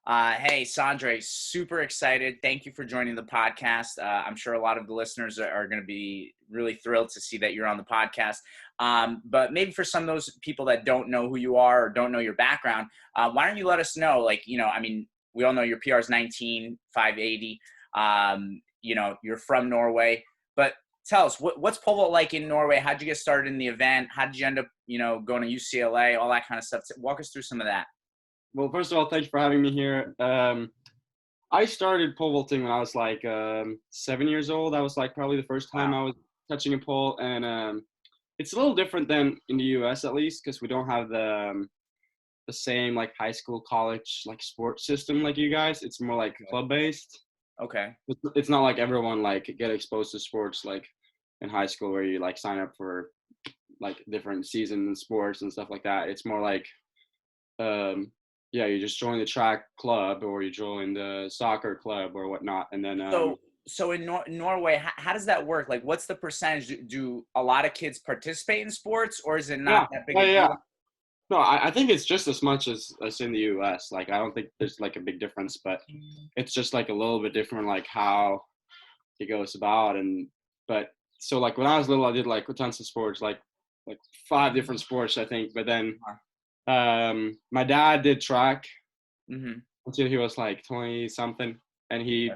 Hey, Sondre, super excited. Thank you for joining the podcast. I'm sure a lot of the listeners are going to be really thrilled to see that you're on the podcast. But maybe for some of those people that don't know who you are or don't know your background, why don't you let us know? We all know your PR is 19,580. You're from Norway, but tell us what's pole vault like in Norway? How'd you get started in the event? How did you end up, going to UCLA, all that kind of stuff? Walk us through some of that. Well, first of all, thank you for having me here. I started pole vaulting when I was like 7 years old. That was like probably the first time Wow. I was touching a pole, and it's a little different than in the U.S. at least because we don't have the same like high school, college like sports system like you guys. It's more like club based. Okay. It's not like everyone like get exposed to sports like in high school where you like sign up for like different season sports and stuff like that. It's more like yeah, you just join the track club or you join the soccer club or whatnot, and then So in Norway, how does that work? Like, what's the percentage? Do a lot of kids participate in sports, or is it not yeah, that big yeah, a yeah. deal? No, I think it's just as much as in the U.S. Like, I don't think there's like a big difference, but it's just like a little bit different, like how it goes about. And but so like when I was little, I did like tons of sports, like five different sports, I think. But then my dad did track Mm-hmm. until he was like 20 something, and he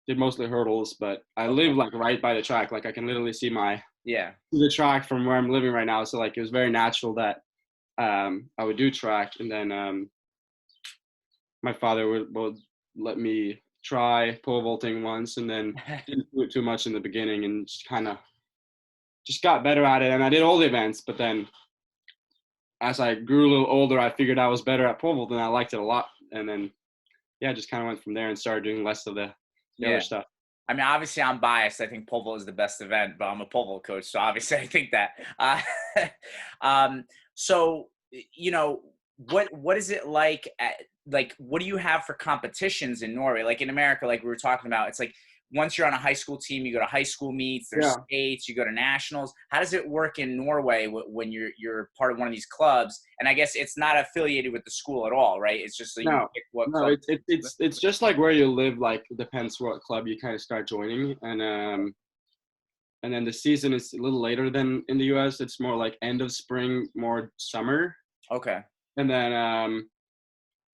did mostly hurdles. But I Okay. live like right by the track, like I can literally see Yeah. the track from where I'm living right now. So like it was very natural that I would do track, and then my father would let me try pole vaulting once, and then didn't do it too much in the beginning, and just kind of just got better at it. And I did all the events, but then as I grew a little older, I figured I was better at pole vaulting. I liked it a lot, and then yeah, just kind of went from there and started doing less of the other Yeah. stuff. I mean, obviously, I'm biased. I think pole vault is the best event, but I'm a pole vault coach, so obviously, I think that. Um, so, what is it like? What do you have for competitions in Norway? Like in America, like we were talking about, it's like once you're on a high school team, you go to high school meets. There's Yeah. states. You go to nationals. How does it work in Norway when you're part of one of these clubs? And I guess it's not affiliated with the school at all, right? It's just so you No, pick what no, club. it's just like where you live. Like depends what club you kind of start joining, and then the season is a little later than in the U.S. It's more like end of spring, more summer, Okay. and then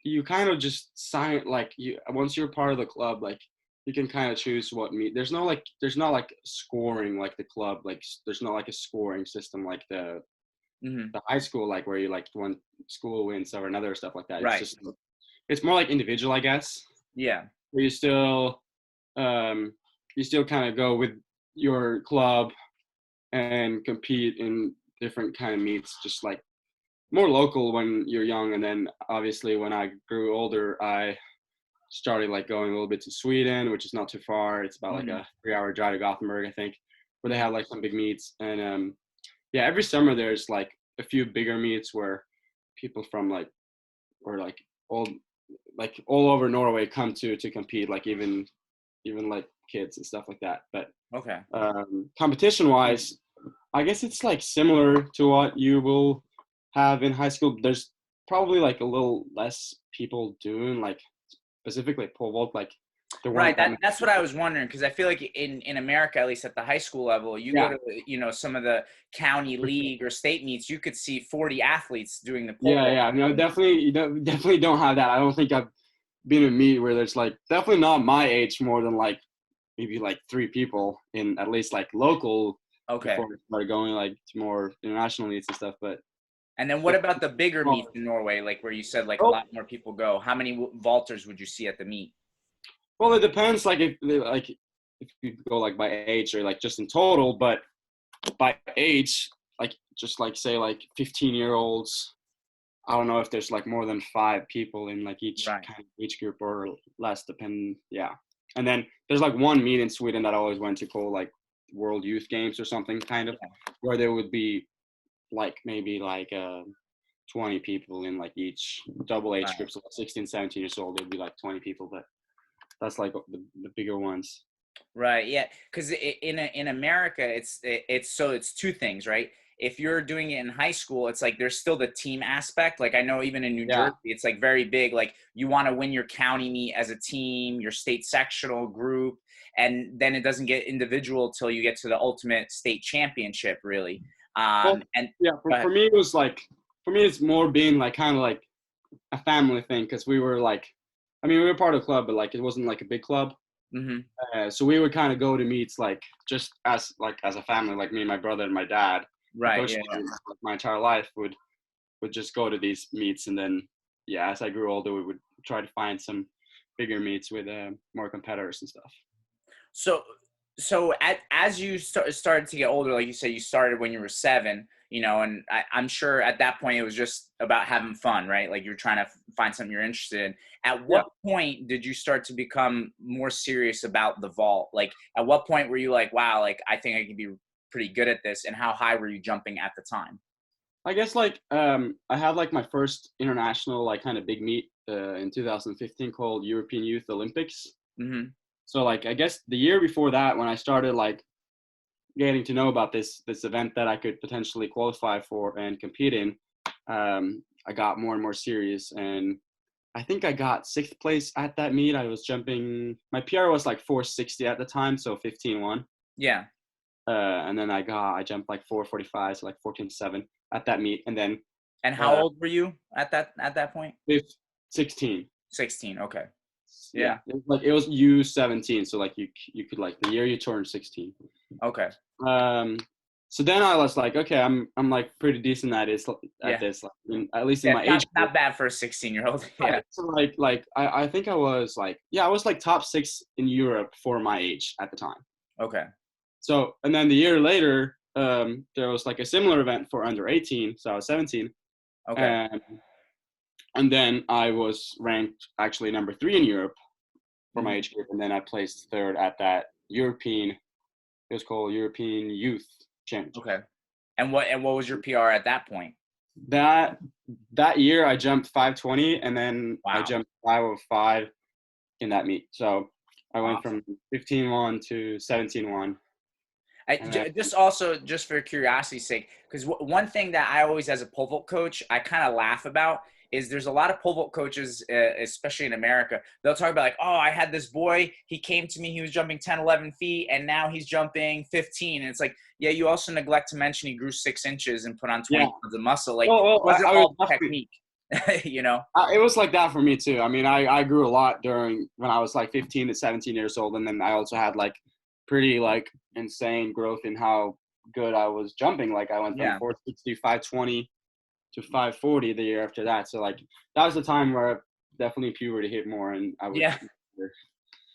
you kind of just sign like you once you're part of the club, like you can kind of choose what meet. There's not like scoring like the club, like there's not like a scoring system like Hmm. the high school, like where you like one school wins over another stuff like that. It's Right. just it's more like individual, I guess. Yeah. Where um you still kind of go with your club and compete in different kind of meets, just like more local when you're young. And then obviously when I grew older, I started like going a little bit to Sweden, which is not too far. It's about like Mhm, a 3 hour drive to Gothenburg, I think, where they mhm. have like some big meets. And yeah, every summer there's like a few bigger meets where people from like or all all over Norway come to compete, like even like kids and stuff like that. But Okay. competition wise, I guess it's like similar to what you will have in high school. There's probably like a little less people doing like specifically pole vault. Like there Right. weren't that many That's what I people. was wondering because I feel like in America, at least at the high school level, you go Yeah, to some of the county for sure. league or state meets, you could see 40 athletes doing the pole Yeah, vault. yeah. No, definitely, definitely don't have that. I don't think I've been in a meet where there's like definitely not my age more than like maybe like three people in at least like local Okay. before I started going like to more international meets and stuff. But And then what yeah. about the bigger meets Oh, in Norway, like where you said like a oh, lot more people go? How many vaulters would you see at the meet? well, it depends. If you go like by age or like just in total, but by age, like just like say like 15-year-olds. I don't know if there's like more than five people in like each Right. kind of age group or less, depending. Yeah, and then there's like one meet in Sweden that I always went to called like World Youth Games or something kind of, Yeah. where there would be like maybe like 20 people in like each double age Right. group, so 16, 17 years old, there'd be like 20 people, but that's like the bigger ones. Right. Yeah. Because in America, it's two things, right? if you're doing it in high school, it's like there's still the team aspect. Like I know even in New Yeah. Jersey, it's like very big. Like you want to win your county meet as a team, your state sectional group, and then it doesn't get individual till you get to the ultimate state championship, really. Well, And yeah, but for me it was like, for me it's more being like kind of like a family thing, because we were like, I mean, we were part of the club, but like it wasn't like a big club. mhm, So we would kind of go to meets like just as a family, like me and my brother and my dad, who right, coached yeah, me my entire life, would just go to these meets, and then yeah, as I grew older, we would try to find some bigger meets with more competitors and stuff. So, as you started to get older, like you said, you started when you were 7, and I'm sure at that point it was just about having fun, right? Like you're trying to find something you're interested in. At Yeah, what point did you start to become more serious about the vault? Like, at what point were you like, wow, like I think I could be pretty good at this? And how high were you jumping at the time? I guess like I had like my first international like kind of big meet in 2015 called European Youth Olympics. Hmm. So like I guess the year before that, when I started like getting to know about this event that I could potentially qualify for and compete in, I got more and more serious, and I think I got 6th place at that meet. I was jumping. My PR was like 460 at the time, so 15-1. Yeah. And then I jumped like 445, so like 14-7 at that meet, and then And how uh, old were you at that point? 16. 16. Okay. Yeah, Yeah. it was U17, so like you could like the year you turned 16. Okay. Um, so then I was like, okay, I'm like pretty decent at Yeah. this, like at least in Yeah. my age Not group. not bad for a 16-year-old. Yeah. Right. So like I think I was like, yeah, I was like top 6 in Europe for my age at the time. Okay. So and then the year later, there was like a similar event for under 18, so I was 17, Okay. and and then I was ranked actually number 3 in Europe for my Mhm. age group, and then I placed 3rd at that European. It was called European Youth Championship. Okay. And what was your PR at that point? That that year I jumped 520, and then I Wow. jumped 505 in that meet. So I went Awesome. from 15-1 to 17-1. And then Just also, just for curiosity's sake, because one thing that I always, as a pole vault coach, I kind of laugh about is there's a lot of pole vault coaches, especially in America. They'll talk about like, oh, I had this boy. He came to me. He was jumping 10, 11 feet, and now he's jumping 15. And it's like, yeah, you also neglect to mention he grew 6 inches and put on 20 yeah, pounds of muscle. Like, well, it wasn't I was all definitely, technique, you know? it was like that for me too. I mean, I grew a lot during when I was like 15 to 17 years old, and then I also had like pretty like insane growth in how good I was jumping. Like I went from Yeah. 460, 520 to 540 the year after that. So like that was the time where definitely puberty hit more, and I would Yeah.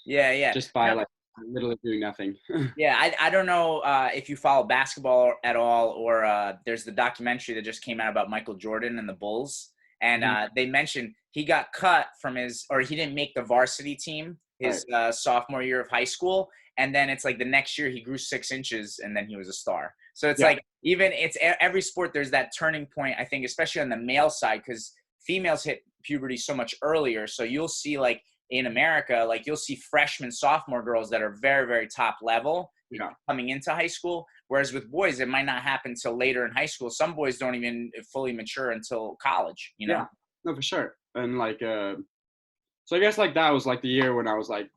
Yeah. Yeah. just by like literally doing nothing. Yeah, I don't know if you follow basketball at all, or there's the documentary that just came out about Michael Jordan and the Bulls, and Mhm. they mentioned he got cut from or he didn't make the varsity team Right. his sophomore year of high school, and then it's like the next year he grew 6 inches, and then he was a star. So it's Yeah. like even every sport there's that turning point. I think especially on the male side because females hit puberty so much earlier. So you'll see like in America, like you'll see freshman, sophomore girls that are very, very top level Yeah. coming into high school. Whereas with boys, it might not happen till later in high school. Some boys don't even fully mature until college, you Yeah. know? No, for sure. And like, so I guess like that was like the year when I was like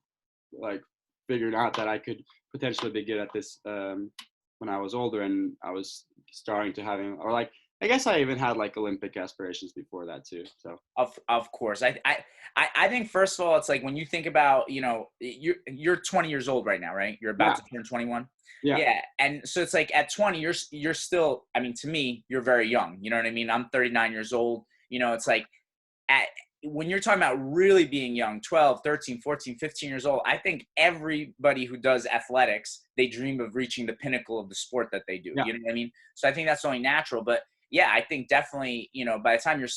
figuring out that I could potentially be good at this when I was older, and I was starting to having, or like I guess I even had like Olympic aspirations before that too. So Of course. I think first of all, it's like when you think about, you're 20 years old right now, right? You're about yeah, to turn 21. yeah, Yeah. And so it's like at 20, you're still, I mean, to me, you're very young. You know what I mean? I'm 39 years old. It's like at when you're talking about really being young, 12, 13, 14, 15 years old, I think everybody who does athletics, they dream of reaching the pinnacle of the sport that they do. yeah, You know what I mean? So I think that's only natural. But yeah, I think definitely, by the time you're,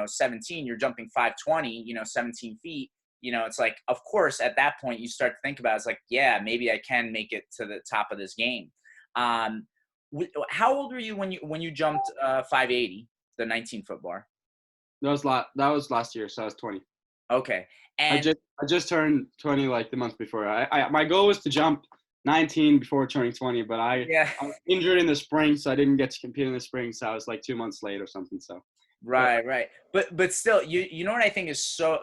17, you're jumping 520, 17 feet. It's like, of course, at that point, you start to think about it, it's like, yeah, maybe I can make it to the top of this game. Um, how old were you when you jumped 580, the 19-foot bar? that was last year, so I was 20. Okay. I And just I just turned 20 like the month before. I my goal was to jump 19 before turning 20, but Yeah. I was injured in the spring, so I didn't get to compete in the spring. So I was like 2 months late or something. So, but Right, right. But still, you know what I think is so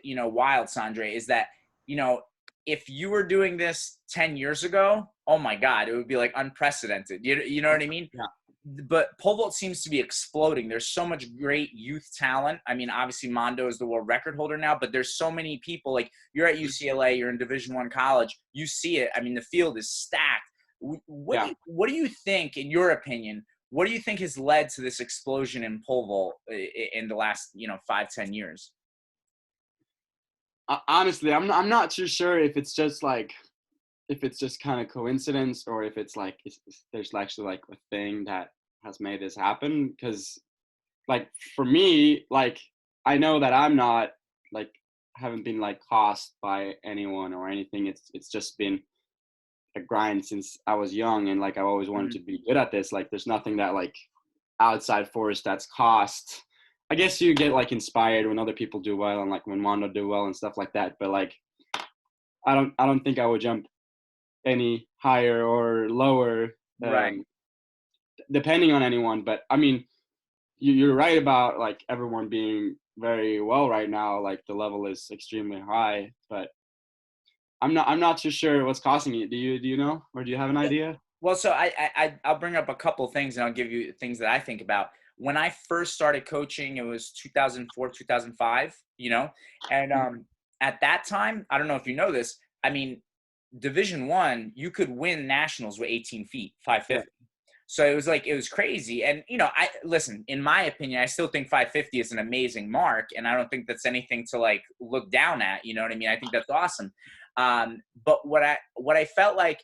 you know, wild, Sondre, is that, you know, if you were doing this 10 years ago, oh my God, it would be like unprecedented. You know what I mean? yeah, But pole vault seems to be exploding. There's so much great youth talent. I mean, obviously Mondo is the world record holder now, but there's so many people. Like, you're at UCLA, you're in Division I college, you see it. I mean, the field is stacked. yeah. What do you think, in your opinion, what do you think has led to this explosion in pole vault in the last, you know, 5-10 years? Honestly, I'm not too sure if it's just like if it's just kind of coincidence or if it's like there's actually like a thing that has made this happen. Because like for me, like I know that I'm not like haven't been like cost by anyone or anything. It's just been a grind since I was young, and like I always wanted Mhm. to be good at this. Like there's nothing that like outside force that's cost. I guess you get like inspired when other people do well and like when Mondo do well and stuff like that. But like I don't think I would jump any higher or lower Right. um, depending on anyone. But I mean, you're right about like everyone being very well right now. Like the level is extremely high, but I'm not too sure what's causing it. Do you know or do you have an idea? Well, so I'll bring up a couple things and I'll give you things that I think about. When I first started coaching, it was 2004, 2005, you know, and Mhm. at that time, I don't know if you know this. I mean, Division One, you could win nationals with 18 feet, Yeah, 550. So it was like, it was crazy. And, you know, I listen, in my opinion, I still think 550 is an amazing mark. And I don't think that's anything to like look down at. You know what I mean? I think that's awesome. But what I felt like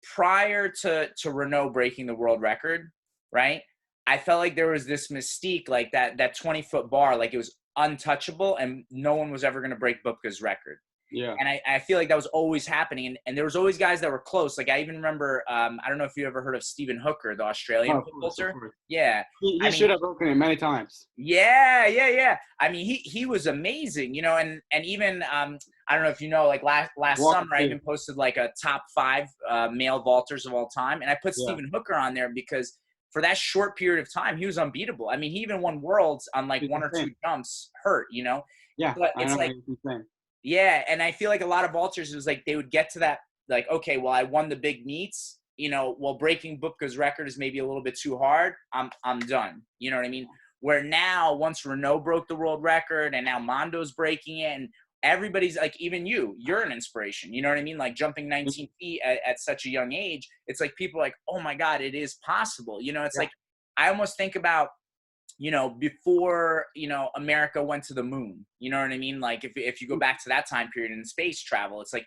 prior to Renault breaking the world record, right? I felt like there was this mystique, like that 20-foot bar, like it was untouchable, and no one was ever going to break Bubka's record. yeah. And I feel like that was always happening, and there was always guys that were close. Like I even remember, I don't know if you ever heard of Stephen Hooker, the Oh, Australian of pole course, of vaulter. course. Yeah, He I should mean, have broken it many times. yeah, yeah, yeah. I mean, he was amazing, you know, and even I don't know if you know, like last Walker summer I too. even posted like a top 5 male vaulters of all time, and I put Yeah, Stephen Hooker on there because for that short period of time he was unbeatable. I mean, he even won worlds on like he's one or two insane. jumps hurt, you know. Yeah, But I it's know like, he's insane. yeah, and I feel like a lot of vaulters, it was like they would get to that, like, okay, well, I won the big meets, you know, well, breaking Bubka's record is maybe a little bit too hard. I'm done. You know what I mean? Where now, once Renault broke the world record and now Mondo's breaking it, and everybody's like, even you're an inspiration. You know what I mean? Like jumping 19 feet at such a young age, it's like people are like, oh my God, it is possible. You know, it's Yeah, like I almost think about, you know, before, you know, America went to the moon. You know what I mean? Like if you go back to that time period in space travel, it's like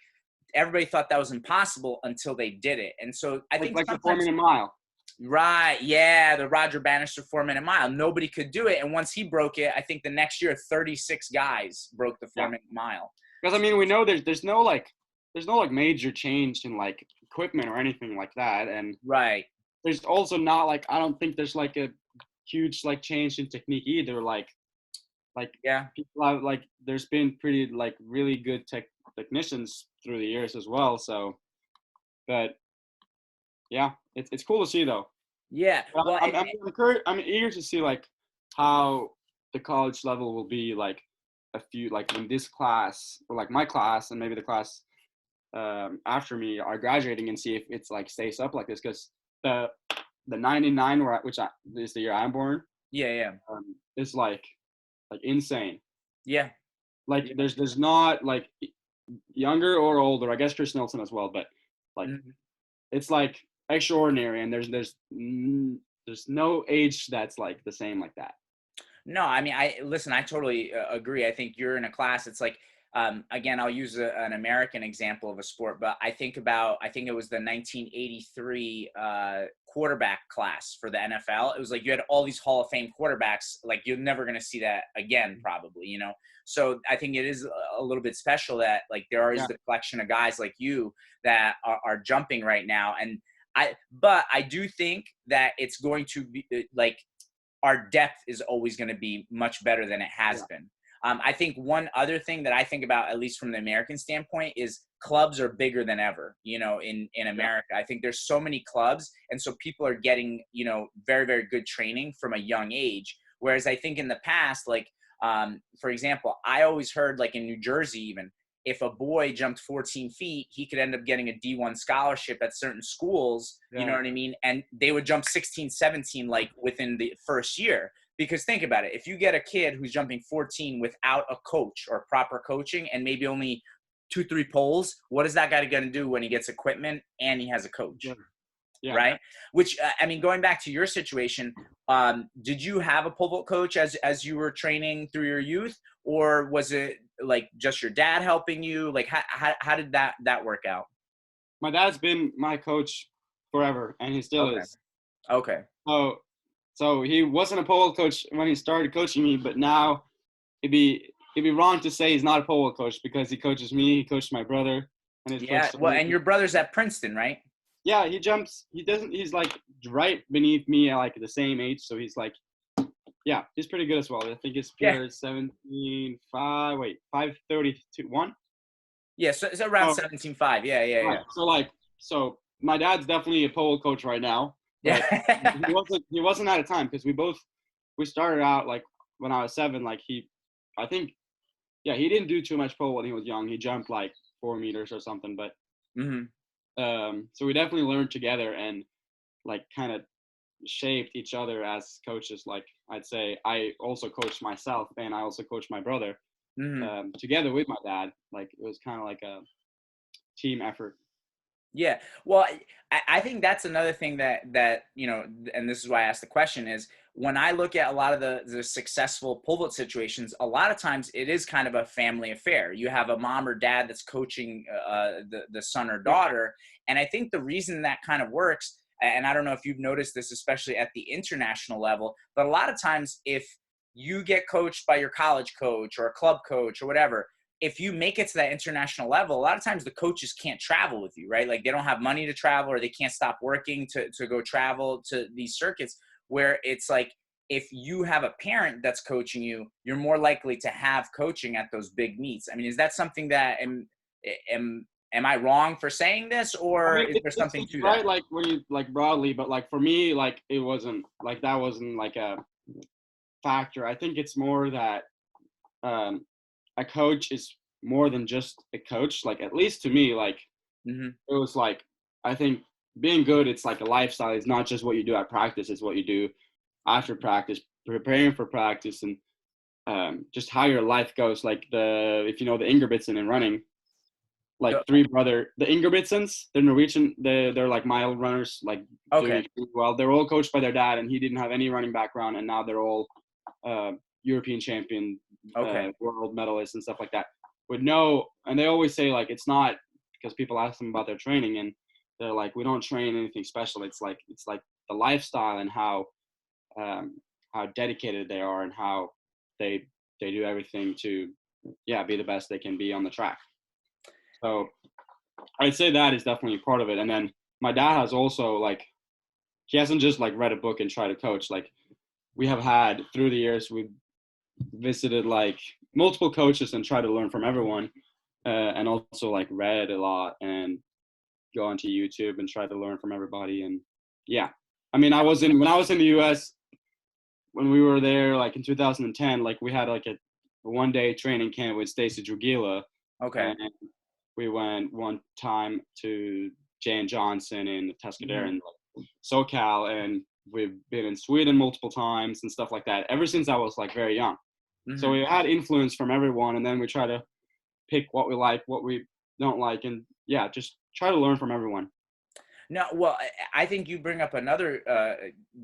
everybody thought that was impossible until they did it. And so I think like the four sometimes, minute mile. right, yeah, the Roger Bannister 4-minute mile, nobody could do it. And once he broke it, I think the next year 36 guys broke the Yeah, 4-minute mile. because I mean we know there's no like major change in like equipment or anything like that, and Right. there's also not like I don't think there's like a huge like change in technique either. Like Yeah. people have like there's been pretty like really good technicians through the years as well. So, but yeah, it's cool to see though. Yeah. But Well, I'm eager to see like how the college level will be like a few like when this class or like my class and maybe the class after me are graduating and see if it's like stays up like this because the the 99 is the year I'm born yeah, yeah, is like insane. yeah. Like there's not like younger or older. I guess Chris Nelson as well, but like Mhm. it's like extraordinary and there's no age that's like the same like that. No, I mean, I listen. I totally agree. I think you're in a class. It's like, again, I'll use an American example of a sport, but I think about. I think it was the 1983 quarterback class for the NFL. It was like you had all these Hall of Fame quarterbacks. Like you're never going to see that again, probably. You know. So I think it is a little bit special that like there is Yeah. the collection of guys like you that are jumping right now, and but I do think that it's going to be like our depth is always going to be much better than it has Yeah. been. I think one other thing that I think about, at least from the American standpoint, is clubs are bigger than ever, in America. I think there's so many clubs. And so people are getting, very, very good training from a young age. Whereas I think in the past, like, for example, I always heard, like in New Jersey, even if a boy jumped 14 feet, he could end up getting a D1 scholarship at certain schools, you know what I mean? And they would jump 16, 17, like within the first year. Because think about it, if you get a kid who's jumping 14 without a coach or proper coaching and maybe only 2-3 poles, what is that guy going to do when he gets equipment and he has a coach? Yeah. Right? Which, I mean, going back to your situation, did you have a pole vault coach as you were training through your youth, or was it like just your dad helping you? Like, how did that work out? My dad's been my coach forever, and he still is. Okay. So he wasn't a pole vault coach when he started coaching me, but now it'd be wrong to say he's not a pole vault coach, because he coaches me, he coached my brother, and his coach. Well, and your brother's at Princeton, right? Yeah, he jumps. He's like right beneath me at like the same age. So he's like, yeah, he's pretty good as well. I think his PR is 5:32.1. Yeah, so it's around 17.5. Yeah. So my dad's definitely a pole coach right now. But he wasn't at a time, because we started out like when I was 7. Like he didn't do too much pole when he was young. He jumped like 4 meters or something, but. So we definitely learned together and like kind of shaped each other as coaches. Like I'd say I also coached myself, and I also coached my brother together with my dad. Like it was kind of like a team effort. Yeah. Well, I think that's another thing that, and this is why I asked the question, is when I look at a lot of the successful pole vault situations, a lot of times it is kind of a family affair. You have a mom or dad that's coaching the son or daughter. And I think the reason that kind of works, and I don't know if you've noticed this, especially at the international level, but a lot of times if you get coached by your college coach or a club coach or whatever, if you make it to that international level, a lot of times the coaches can't travel with you, right? Like they don't have money to travel, or they can't stop working to go travel to these circuits, where it's like, if you have a parent that's coaching you, you're more likely to have coaching at those big meets. I mean, is that something that am I wrong for saying this, or is there something to right, that? like when you like broadly, but like for me, like it wasn't like that wasn't like a factor. I think it's more that a coach is more than just a coach. Like at least to me, like it was like, I think being good, it's like a lifestyle. It's not just what you do at practice, it's what you do after practice, preparing for practice, and just how your life goes. Like if you know the Ingebrigtsen in running, like the Ingebrigtsens, they're Norwegian, they're like mile runners, like doing well. They're all coached by their dad, and he didn't have any running background, and now they're all European champion, world medalists and stuff like that. And they always say like it's not, because people ask them about their training, and they're like, we don't train anything special. It's like the lifestyle and how dedicated they are, and how they do everything to be the best they can be on the track. So I'd say that is definitely part of it. And then my dad has also, like, he hasn't just like read a book and tried to coach. Like we have had through the years, we've visited like multiple coaches and tried to learn from everyone, and also like read a lot and go onto YouTube and try to learn from everybody. And I mean, when I was in the US, when we were there, like in 2010, like we had like a 1-day training camp with Stacy Drugila. And we went one time to Jane Johnson in Tuscadero in SoCal, and we've been in Sweden multiple times and stuff like that ever since I was like very young. So we had influence from everyone, and then we try to pick what we like, what we don't like, and just try to learn from everyone. No, well, I think you bring up another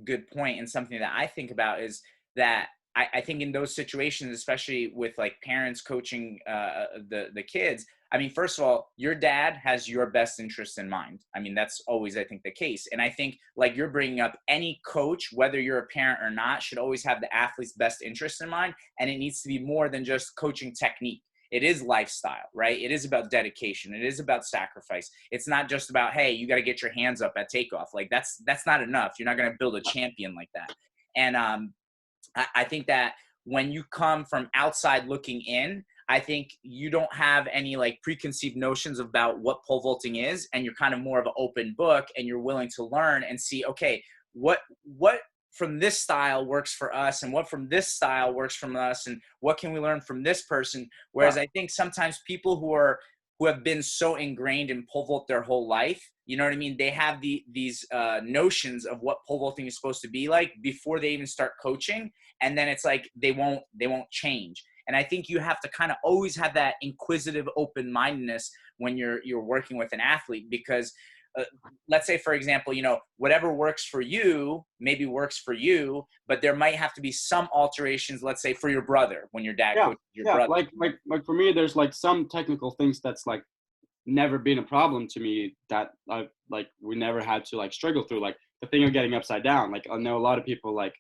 good point, and something that I think about is that I think in those situations, especially with like parents coaching the kids, I mean, first of all, your dad has your best interest in mind. I mean, that's always, I think, the case. And I think, like you're bringing up, any coach, whether you're a parent or not, should always have the athlete's best interest in mind. And it needs to be more than just coaching technique. It is lifestyle, right? It is about dedication. It is about sacrifice. It's not just about, hey, you got to get your hands up at takeoff. Like that's not enough. You're not going to build a champion like that. And I think that when you come from outside looking in, I think you don't have any like preconceived notions about what pole vaulting is, and you're kind of more of an open book, and you're willing to learn and see, okay, what from this style works for us, and what from this style works from us, and what can we learn from this person. Yeah. Whereas I think sometimes people who have been so ingrained in pole vault their whole life, you know what I mean? They have these notions of what pole vaulting is supposed to be like before they even start coaching, and then it's like they won't change. And I think you have to kind of always have that inquisitive open-mindedness when you're working with an athlete, because let's say, for example, you know, whatever works for you maybe works for you, but there might have to be some alterations, let's say for your brother, when your dad Yeah, coaches your yeah. brother. Like for me, there's like some technical things that's like never been a problem to me that I like we never had to like struggle through. Like the thing of getting upside down. Like I know a lot of people like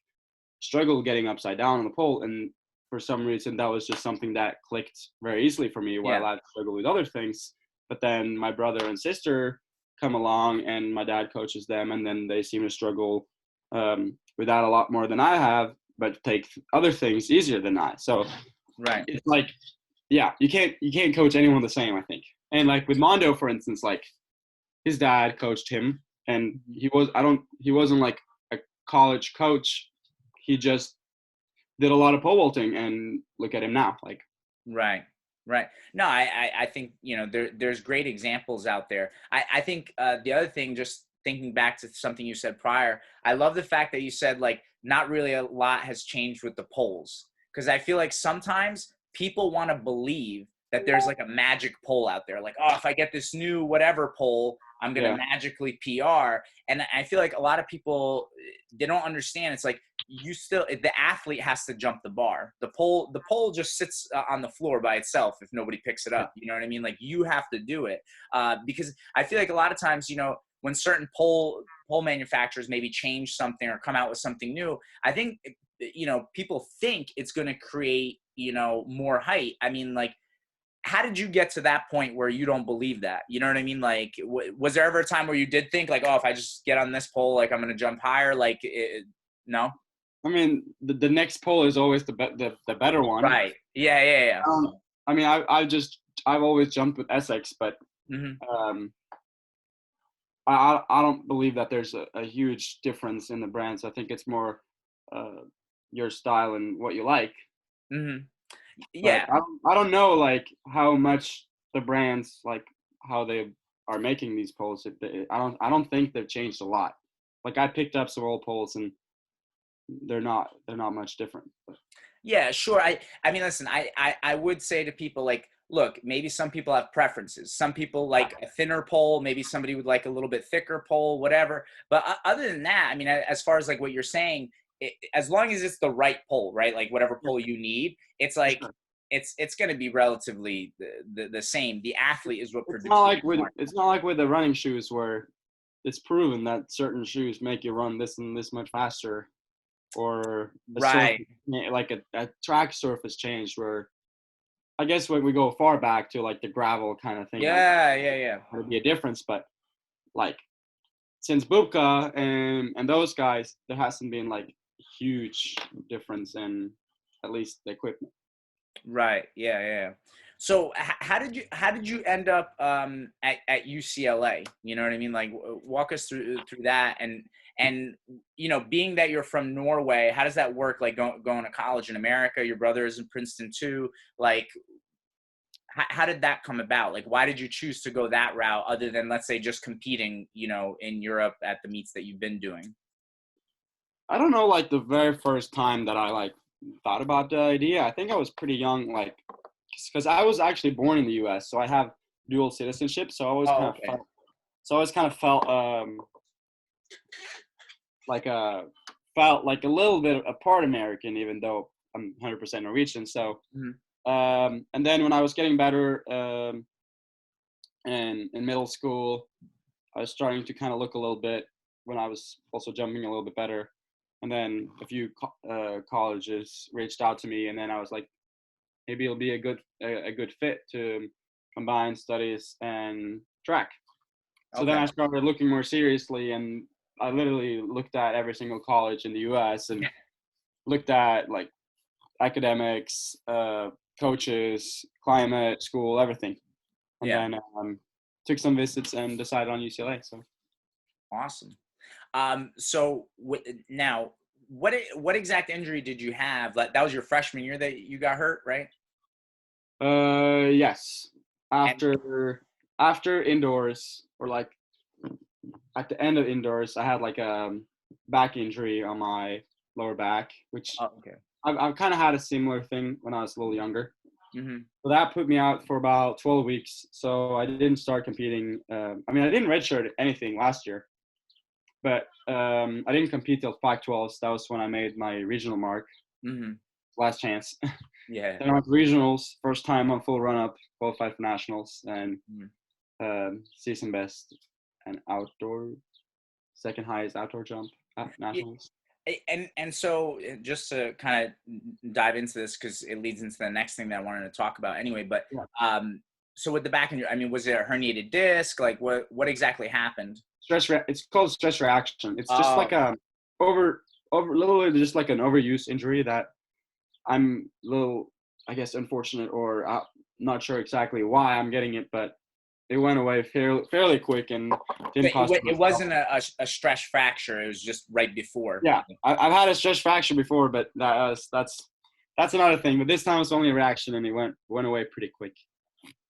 struggle getting upside down on the pole, and for some reason that was just something that clicked very easily for me, while Yeah. I struggle with other things. But then my brother and sister come along, and my dad coaches them, and then they seem to struggle with that a lot more than I have, but take other things easier than I. So Right. it's like, yeah, you can't coach anyone the same, I think. And like with Mondo, for instance, like his dad coached him, and he wasn't like a college coach. He just did a lot of pole vaulting, and look at him now. Like, Right. Right. No, I think, you know, there's great examples out there. I think the other thing, just thinking back to something you said prior, I love the fact that you said like not really a lot has changed with the poles. Because I feel like sometimes people want to believe that there's like a magic pole out there. Like, oh, if I get this new whatever pole, I'm going to yeah, magically PR. And I feel like a lot of people, they don't understand. It's like, you still, the athlete has to jump the bar. The pole just sits on the floor by itself if nobody picks it yeah, up. You know what I mean? Like, you have to do it, because I feel like a lot of times, you know, when certain pole manufacturers maybe change something or come out with something new, I think, you know, people think it's going to create, you know, more height. I mean, like, how did you get to that point where you don't believe that? You know what I mean? Like, was there ever a time where you did think like, oh, if I just get on this pole, like I'm going to jump higher? Like, no? I mean, the next pole is always the better one. Right. Yeah, yeah, yeah. I mean, I've always jumped with Essex, but Mhm. um, I don't believe that there's a huge difference in the brands. I think it's more uh, your style and what you like. Mhm. But Yeah. I don't know like how much the brands like how they are making these poles. I don't think they've changed a lot. Like I picked up some old poles, and they're not much different. But, Yeah, sure. I mean, listen, I would say to people like, look, maybe some people have preferences. Some people like a thinner pole, maybe somebody would like a little bit thicker pole, whatever. But other than that, I mean, as far as like what you're saying, as long as it's the right pole, right? Like whatever yeah, pole you need, it's for like sure. it's going to be relatively the same. The athlete is what produces the mark. It's not like with the running shoes where it's proven that certain shoes make you run this and this much faster, or a Right. surface like a track surface changed where I guess when we go far back to like the gravel kind of thing, like Yeah, yeah, yeah. there'd be a difference. But like since Bubka and those guys, there hasn't been like huge difference in at least the equipment. Right. Yeah, yeah. Yeah. So how did you end up at UCLA? You know what I mean? Like walk us through that, and you know, being that you're from Norway, how does that work? Like going to college in America, your brother is in Princeton too. Like how did that come about? Like why did you choose to go that route other than, let's say, just competing, you know, in Europe at the meets that you've been doing? I don't know, like the very first time that I like thought about the idea. I think I was pretty young, like because I was actually born in the U.S., so I have dual citizenship. Oh, okay. So I always kind of felt like felt like a little bit a part American, even though I'm 100% Norwegian. So Mhm. and then when I was getting better and in middle school, I was starting to kind of look a little bit when I was also jumping a little bit better. And then a few colleges reached out to me, and then I was like, maybe it'll be a good fit to combine studies and track. So then Okay. I started looking more seriously, and I literally looked at every single college in the U.S. and looked at like academics, coaches, climate, school, everything. And Yeah. then took some visits and decided on UCLA. So Awesome. So now, what exact injury did you have? Like that was your freshman year that you got hurt, right? yes, And after indoors, or like at the end of indoors, I had like a back injury on my lower back, which oh, okay. I've kind of had a similar thing when I was a little younger. Hmm. So that put me out for about 12 weeks. So I didn't start competing. I mean, I didn't redshirt anything last year, but I didn't compete till Pac-12s. That was when I made my regional mark, Hmm. last chance. Yeah. Then I went to regionals, first time on full run-up, qualified for nationals, and Mhm. season best and outdoor, second highest outdoor jump at nationals. And so just to kind of dive into this because it leads into the next thing that I wanted to talk about anyway. But Yeah. so with the back injury, I mean, was it a herniated disc? Like what exactly happened? It's called stress reaction. It's just Oh, like a literally just like an overuse injury that I'm a little, I guess, unfortunate, or not sure exactly why I'm getting it, but it went away fairly quick and so didn't cost me it much. wasn't a stress fracture. It was just right before. Yeah, I've had a stress fracture before, but that's another thing. But this time it's only a reaction, and it went away pretty quick.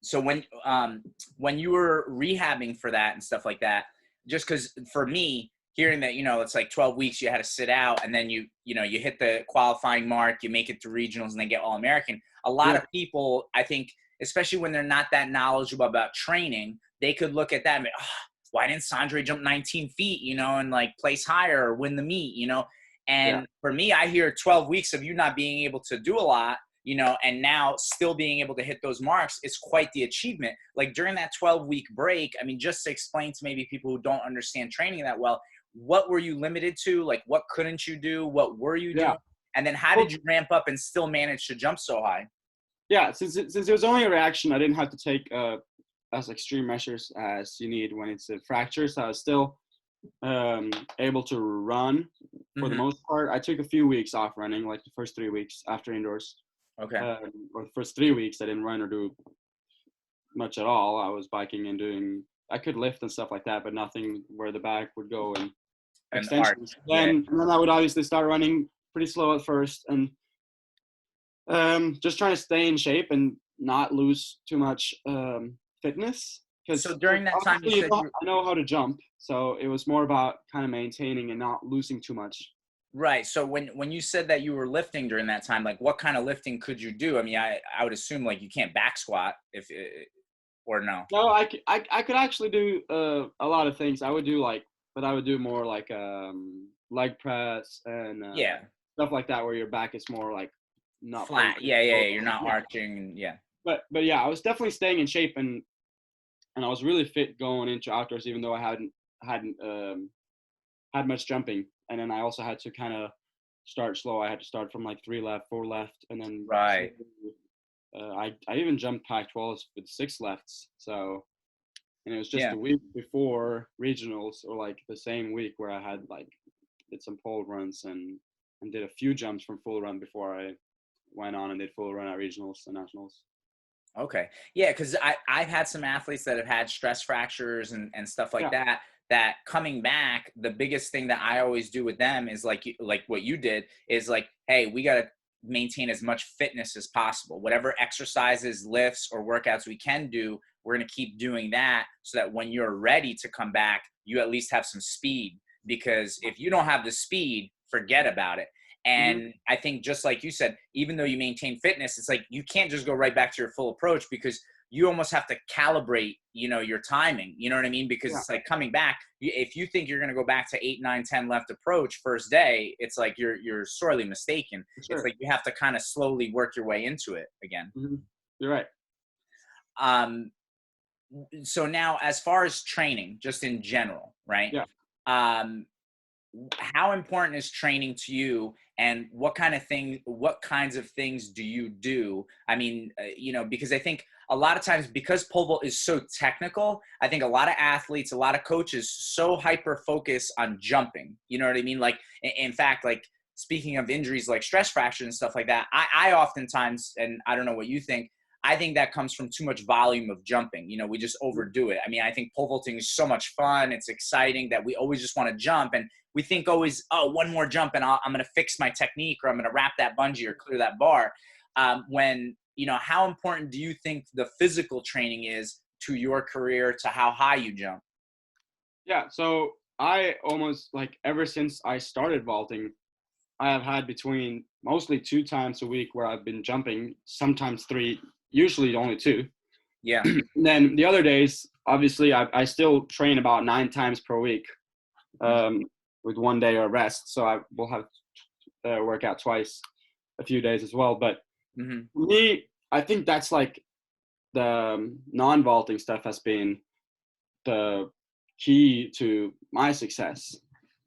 So when you were rehabbing for that and stuff like that, just because for me hearing that it's like 12 weeks you had to sit out and then you hit the qualifying mark, you make it to regionals and then get All-American. A lot Yeah. of people, I think, especially when they're not that knowledgeable about training, they could look at that and be, oh, why didn't Sondre jump 19 feet, and like place higher or win the meet. Yeah. And for me, I hear 12 weeks of you not being able to do a lot, and now still being able to hit those marks is quite the achievement. Like during that 12-week break, I mean, just to explain to maybe people who don't understand training that well, what were you limited to? Like, what couldn't you do? What were you Yeah. doing? And then how Well, did you ramp up and still manage to jump so high? yeah. Since it was only a reaction, I didn't have to take as extreme measures as you need when it's a fracture. So I was still able to run for the Mm-hmm. most part. I took a few weeks off running, like the first 3 weeks after indoors. Okay. Or the first 3 weeks, I didn't run or do much at all. I was biking and I could lift and stuff like that, but nothing where the back would go and And art. extensions. Yeah. And then I would obviously start running pretty slow at first, and just trying to stay in shape and not lose too much fitness. So Because during that time you obviously said I know how to jump, so it was more about kind of maintaining and not losing too much. right. So when you said that you were lifting during that time, like what kind of lifting could you do? I mean, I would assume like you can't back squat or no. No, I could actually do a lot of things. But I would do more like leg press and Yeah. stuff like that, where your back is more like not fully Flat. Yeah. You're controlled. not Yeah. arching. Yeah. But yeah, I was definitely staying in shape, and I was really fit going into outdoors, even though I hadn't had much jumping. And then I also had to kind of start slow. I had to start from like 3 left, 4 left, and then Right. I even jumped Pac-12s with 6 lefts. So, and it was just Yeah. the week before regionals, or like the same week, where I had like did some pole runs and did a few jumps from full run before I went on and did full run at regionals and nationals. Okay. Yeah, because I've had some athletes that have had stress fractures and stuff like Yeah. that. That coming back, the biggest thing that I always do with them is like what you did is like, hey, we got to maintain as much fitness as possible. Whatever exercises, lifts, or workouts we can do, we're going to keep doing that so that when you're ready to come back, you at least have some speed. Because if you don't have the speed, forget about it. Mm-hmm. And I think just like you said, even though you maintain fitness, it's like you can't just go right back to your full approach because you almost have to calibrate, your timing. You know what I mean? Because Yeah. it's like coming back. If you think you're going to go back to 8, 9, 10 left approach first day, it's like you're sorely mistaken. Sure. It's like you have to kind of slowly work your way into it again. Mm-hmm. You're right. Um, so now, as far as training, just in general, right? Yeah. How important is training to you, and what kinds of things do you do? I mean, because I think a lot of times, because pole vault is so technical, I think a lot of athletes, a lot of coaches so hyper focus on jumping, you know what I mean? Like in fact, like speaking of injuries like stress fractures and stuff like that, I oftentimes, and I don't know what you think, I think that comes from too much volume of jumping. You know, we just overdo it. I mean, I think pole vaulting is so much fun. It's exciting that we always just want to jump. And we think always, oh, one more jump and I'm going to fix my technique, or I'm going to wrap that bungee or clear that bar. When, you know, how important do you think the physical training is to your career, to how high you jump? Yeah, so I almost, like, ever since I started vaulting, I have had between mostly 2 times a week where I've been jumping, sometimes 3, usually only 2. Yeah. And then the other days, obviously, I still train about 9 times per week, with 1 day or rest. So I will have workout twice a few days as well. But for me, I think that's like the non-vaulting stuff has been the key to my success.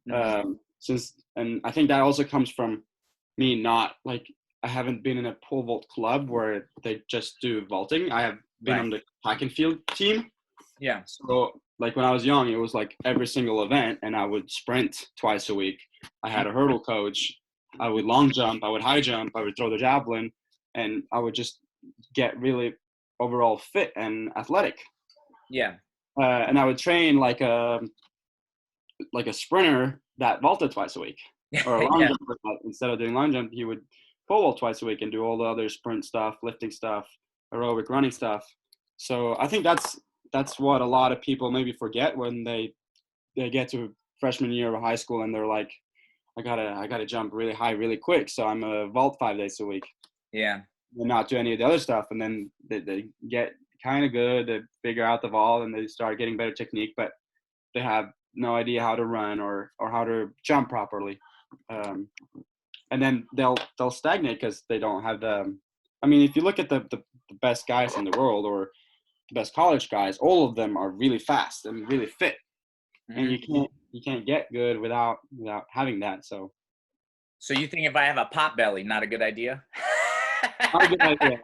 And I think that also comes from me not, like, I haven't been in a pole vault club where they just do vaulting. I have been on the track and field team. Yeah. So, like, when I was young, it was like every single event, and I would sprint twice a week. I had a hurdle coach. I would long jump. I would high jump. I would throw the javelin, and I would just get really overall fit and athletic. Yeah. And I would train like a sprinter that vaulted twice a week, or a long jumper that, instead of doing long jump, he would pole vault twice a week and do all the other sprint stuff, lifting stuff, aerobic running stuff. So I think that's what a lot of people maybe forget when they get to freshman year of high school and they're like, I gotta jump really high really quick, so I'm a vault 5 days a week. Yeah. And not do any of the other stuff, and then they get kind of good, they figure out the vault and they start getting better technique, but they have no idea how to run or how to jump properly. And then they'll stagnate because they don't have the, I mean, if you look at the best guys in the world, or the best college guys, all of them are really fast and really fit. And you can't get good without having that. So you think if I have a pot belly, not a good idea? not a good idea.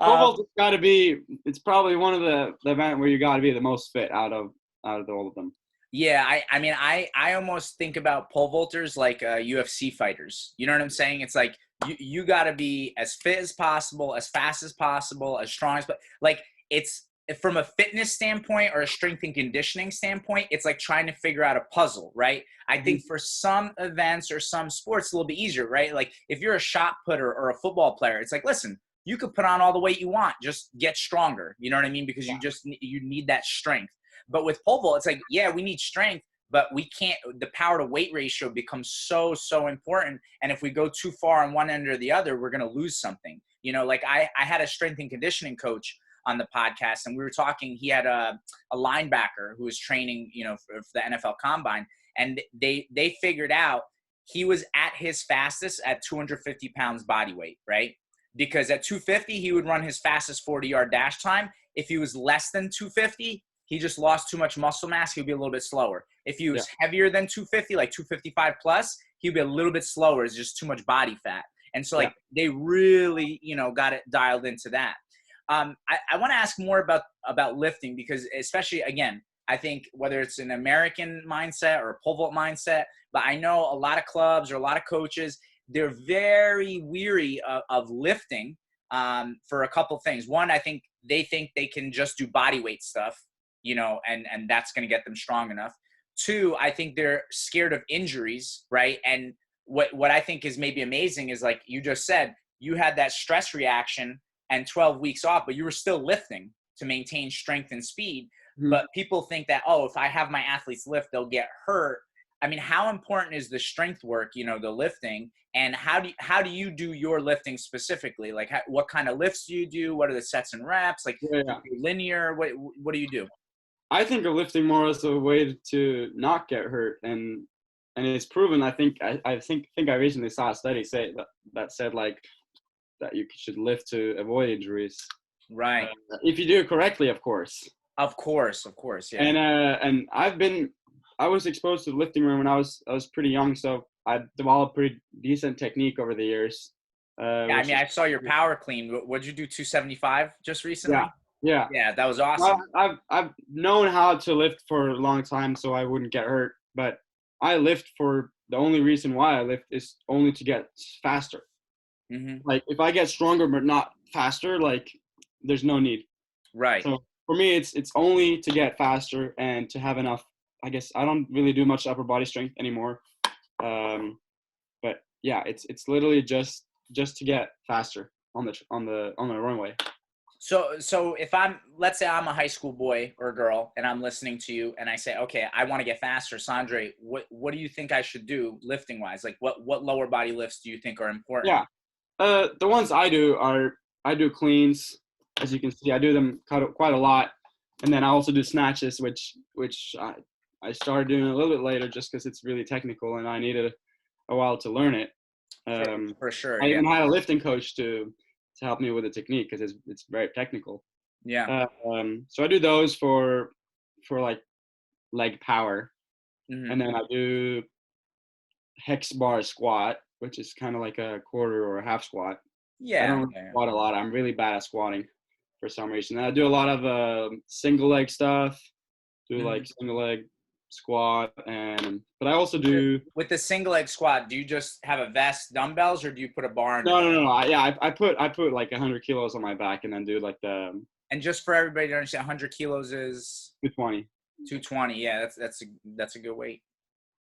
Pole vault has got to be, it's probably one of the event where you got to be the most fit out of all of them. Yeah, I mean, I almost think about pole vaulters like UFC fighters. You know what I'm saying? It's like you got to be as fit as possible, as fast as possible, as strong as, but like, it's from a fitness standpoint or a strength and conditioning standpoint, it's like trying to figure out a puzzle, right? I think for some events or some sports, it's a little bit easier, right? Like if you're a shot putter or a football player, it's like, listen, you could put on all the weight you want, just get stronger. You know what I mean? Because you need that strength. But with pole vault, it's like, yeah, we need strength, but we can't, the power to weight ratio becomes so important. And if we go too far on one end or the other, we're going to lose something. You know, like I had a strength and conditioning coach on the podcast, and we were talking, he had a linebacker who was training, you know, for the NFL Combine, and they figured out he was at his fastest at 250 pounds body weight, right? Because at 250, he would run his fastest 40-yard dash time. If he was less than 250, he just lost too much muscle mass. He would be a little bit slower. If he was heavier than 250, like 255 plus, he'd be a little bit slower. It's just too much body fat. And so, like, they really, you know, got it dialed into that. I want to ask more about lifting, because especially, again, I think whether it's an American mindset or a pole vault mindset, but I know a lot of clubs or a lot of coaches, they're very weary of lifting for a couple things. One, I think they can just do body weight stuff, you know, and that's going to get them strong enough. Two, I think they're scared of injuries, right? And what I think is maybe amazing is, like you just said, you had that stress reaction and 12 weeks off, but you were still lifting to maintain strength and speed. But people think that, oh, if I have my athletes lift, they'll get hurt. I mean, how important is the strength work, you know, the lifting, and how do you do your lifting specifically? Like, what kind of lifts do you do? What are the sets and reps? Like, linear? What do you do? I think of lifting more as a way to not get hurt, and it's proven. I think I recently saw a study say that said, like, that you should lift to avoid injuries. Right. If you do it correctly, of course. Of course, yeah. And I was exposed to the lifting room when I was pretty young, so I developed pretty decent technique over the years. I mean, I saw your power clean. What'd you do? 275 just recently? Yeah, that was awesome. Well, I've known how to lift for a long time, so I wouldn't get hurt. But I lift for the only reason why I lift is only to get faster. Mm-hmm. Like if I get stronger but not faster, like there's no need. Right. So for me, it's only to get faster and to have enough. I guess I don't really do much upper body strength anymore. But yeah, it's literally just to get faster on the runway. So if let's say I'm a high school boy or girl and I'm listening to you and I say, okay, I want to get faster, Sondre, what do you think I should do lifting wise? Like what lower body lifts do you think are important? Yeah, the ones I do cleans. As you can see, I do them quite a lot, and then I also do snatches, which I started doing a little bit later just because it's really technical and I needed a while to learn it. For sure, I yeah. even had a lifting coach to help me with the technique because it's very technical. Yeah. So I do those for like leg power, Mm-hmm. and then I do hex bar squat, which is kind of like a quarter or a half squat. I Yeah. don't Yeah. squat a lot. I'm really bad at squatting for some reason. And I do a lot of single leg stuff. Do Mm-hmm. like single leg squat, but I also do. With the single leg squat, do you just have a vest, dumbbells, or do you put a bar under that? No. I put like 100 kilos on my back and then do like the And just for everybody to understand, 100 kilos is 220. 220. Yeah, that's a good weight.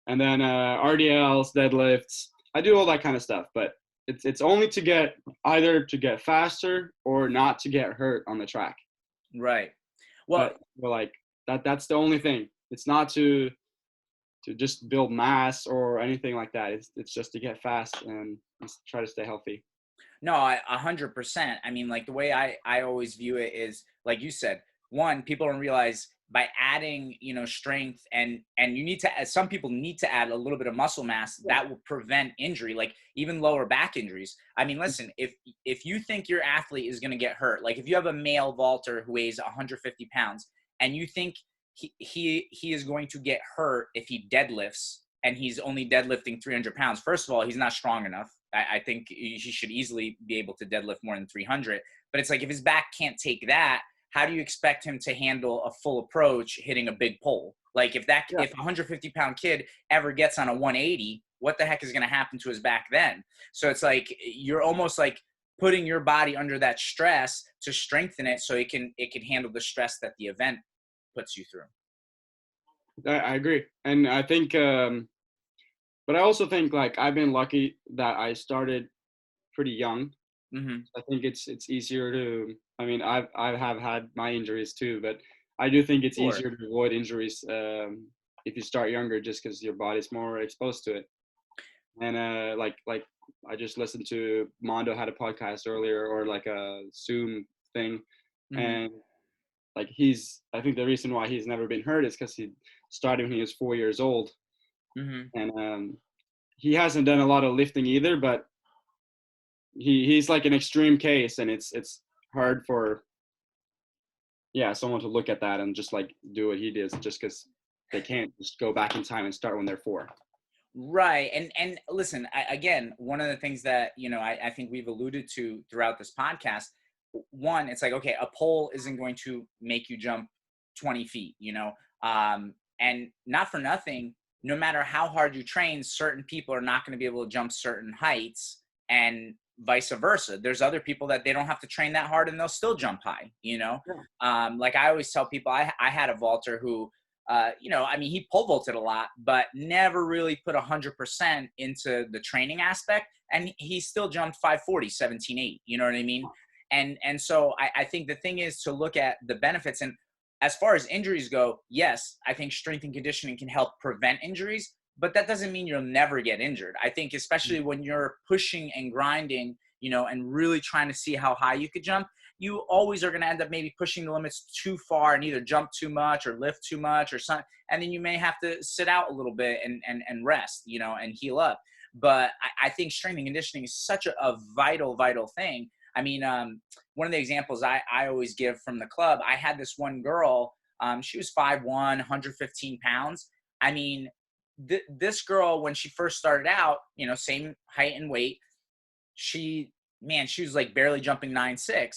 And then RDLs, deadlifts. I do all that kind of stuff, but it's only to get either to get faster or not to get hurt on the track. Right. Well, But like that's the only thing. It's not to just build mass or anything like that. It's just to get fast and try to stay healthy. no, 100%. I mean, like the way I always view it is, like you said, one, people don't realize by adding, strength and you need to, as some people need to add a little bit of muscle mass that will prevent injury, like even lower back injuries. I mean, listen, if you think your athlete is going to get hurt, like if you have a male vaulter who weighs 150 pounds and you think he is going to get hurt if he deadlifts and he's only deadlifting 300 pounds, first of all, he's not strong enough. I think he should easily be able to deadlift more than 300. But it's like if his back can't take that, how do you expect him to handle a full approach hitting a big pole? Like if a 150-pound kid ever gets on a 180, what the heck is going to happen to his back then? So it's like you're almost like putting your body under that stress to strengthen it so it can handle the stress that the event puts you through. I agree, and I think, but I also think like I've been lucky that I started pretty young. Mm-hmm. I think it's easier to. I mean, I have had my injuries too, but I do think it's easier to avoid injuries if you start younger, just because your body's more exposed to it. And like I just listened to Mondo had a podcast earlier, or like a Zoom thing, Mm-hmm. and like I think the reason why he's never been hurt is because he started when he was 4 years old, Mm-hmm. and he hasn't done a lot of lifting either, but he's like an extreme case, and it's hard for someone to look at that and just like do what he did just because they can't just go back in time and start when they're 4. Right. And listen, again, one of the things that, I think we've alluded to throughout this podcast, one, it's like, okay, a pole isn't going to make you jump 20 feet, and not for nothing, no matter how hard you train, certain people are not going to be able to jump certain heights and vice versa. There's other people that they don't have to train that hard and they'll still jump high, like I always tell people, I had a vaulter who, I mean, he pole vaulted a lot, but never really put 100% into the training aspect. And he still jumped 540, 17.8, you know what I mean? And so I think the thing is to look at the benefits. And as far as injuries go, yes, I think strength and conditioning can help prevent injuries, but that doesn't mean you'll never get injured. I think especially when you're pushing and grinding, and really trying to see how high you could jump, you always are going to end up maybe pushing the limits too far and either jump too much or lift too much or something. And then you may have to sit out a little bit and rest, and heal up. But I think strength and conditioning is such a vital, vital thing. I mean, one of the examples I always give from the club, I had this one girl, she was 5'1", 115 pounds. I mean, this girl, when she first started out, same height and weight, she was like barely jumping 9'6".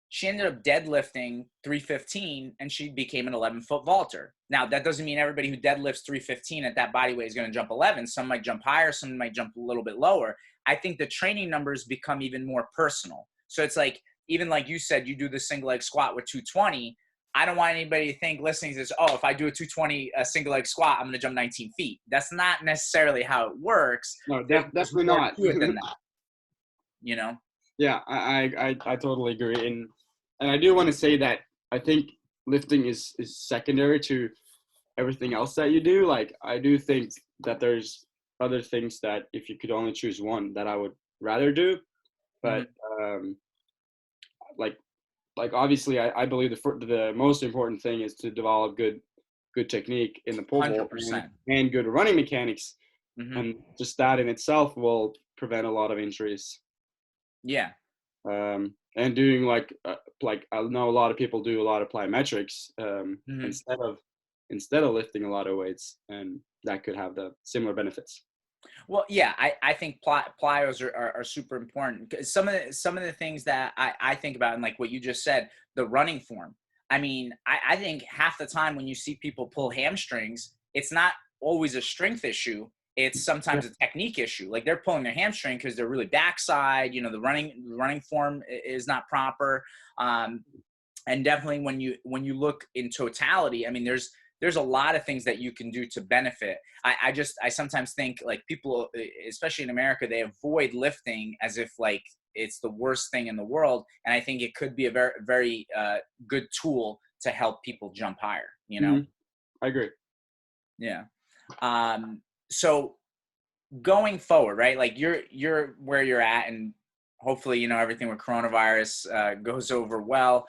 she ended up deadlifting 315 and she became an 11-foot vaulter. Now, that doesn't mean everybody who deadlifts 315 at that body weight is going to jump 11. Some might jump higher, some might jump a little bit lower. I think the training numbers become even more personal. So it's like, even like you said, you do the single leg squat with 220. I don't want anybody to think listening to this, oh, if I do a 220 single leg squat, I'm going to jump 19 feet. That's not necessarily how it works. No, There's definitely more not. to it than that, you know? Yeah, I totally agree. And I do want to say that I think lifting is secondary to everything else that you do. Like, I do think that there's other things that if you could only choose one that I would rather do. But like obviously I believe the most important thing is to develop good technique in the pole vault 100%. and good running mechanics. Mm-hmm. And just that in itself will prevent a lot of injuries. Yeah. And doing like I know a lot of people do a lot of plyometrics instead of lifting a lot of weights, and that could have the similar benefits. Well, yeah, I think plyos are super important. Some of the things that I think about, and like what you just said, the running form. I mean, I think half the time when you see people pull hamstrings, it's not always a strength issue. It's sometimes a technique issue. Like, they're pulling their hamstring because they're really backside. You know, the running form is not proper. And definitely when you look in totality, I mean, there's a lot of things that you can do to benefit. I sometimes think, like, people, especially in America, they avoid lifting as if like it's the worst thing in the world. And I think it could be a very, very good tool to help people jump higher, you know? I agree. Yeah. So going forward, right? Like, you're where you're at, and hopefully, you know, everything with coronavirus goes over well.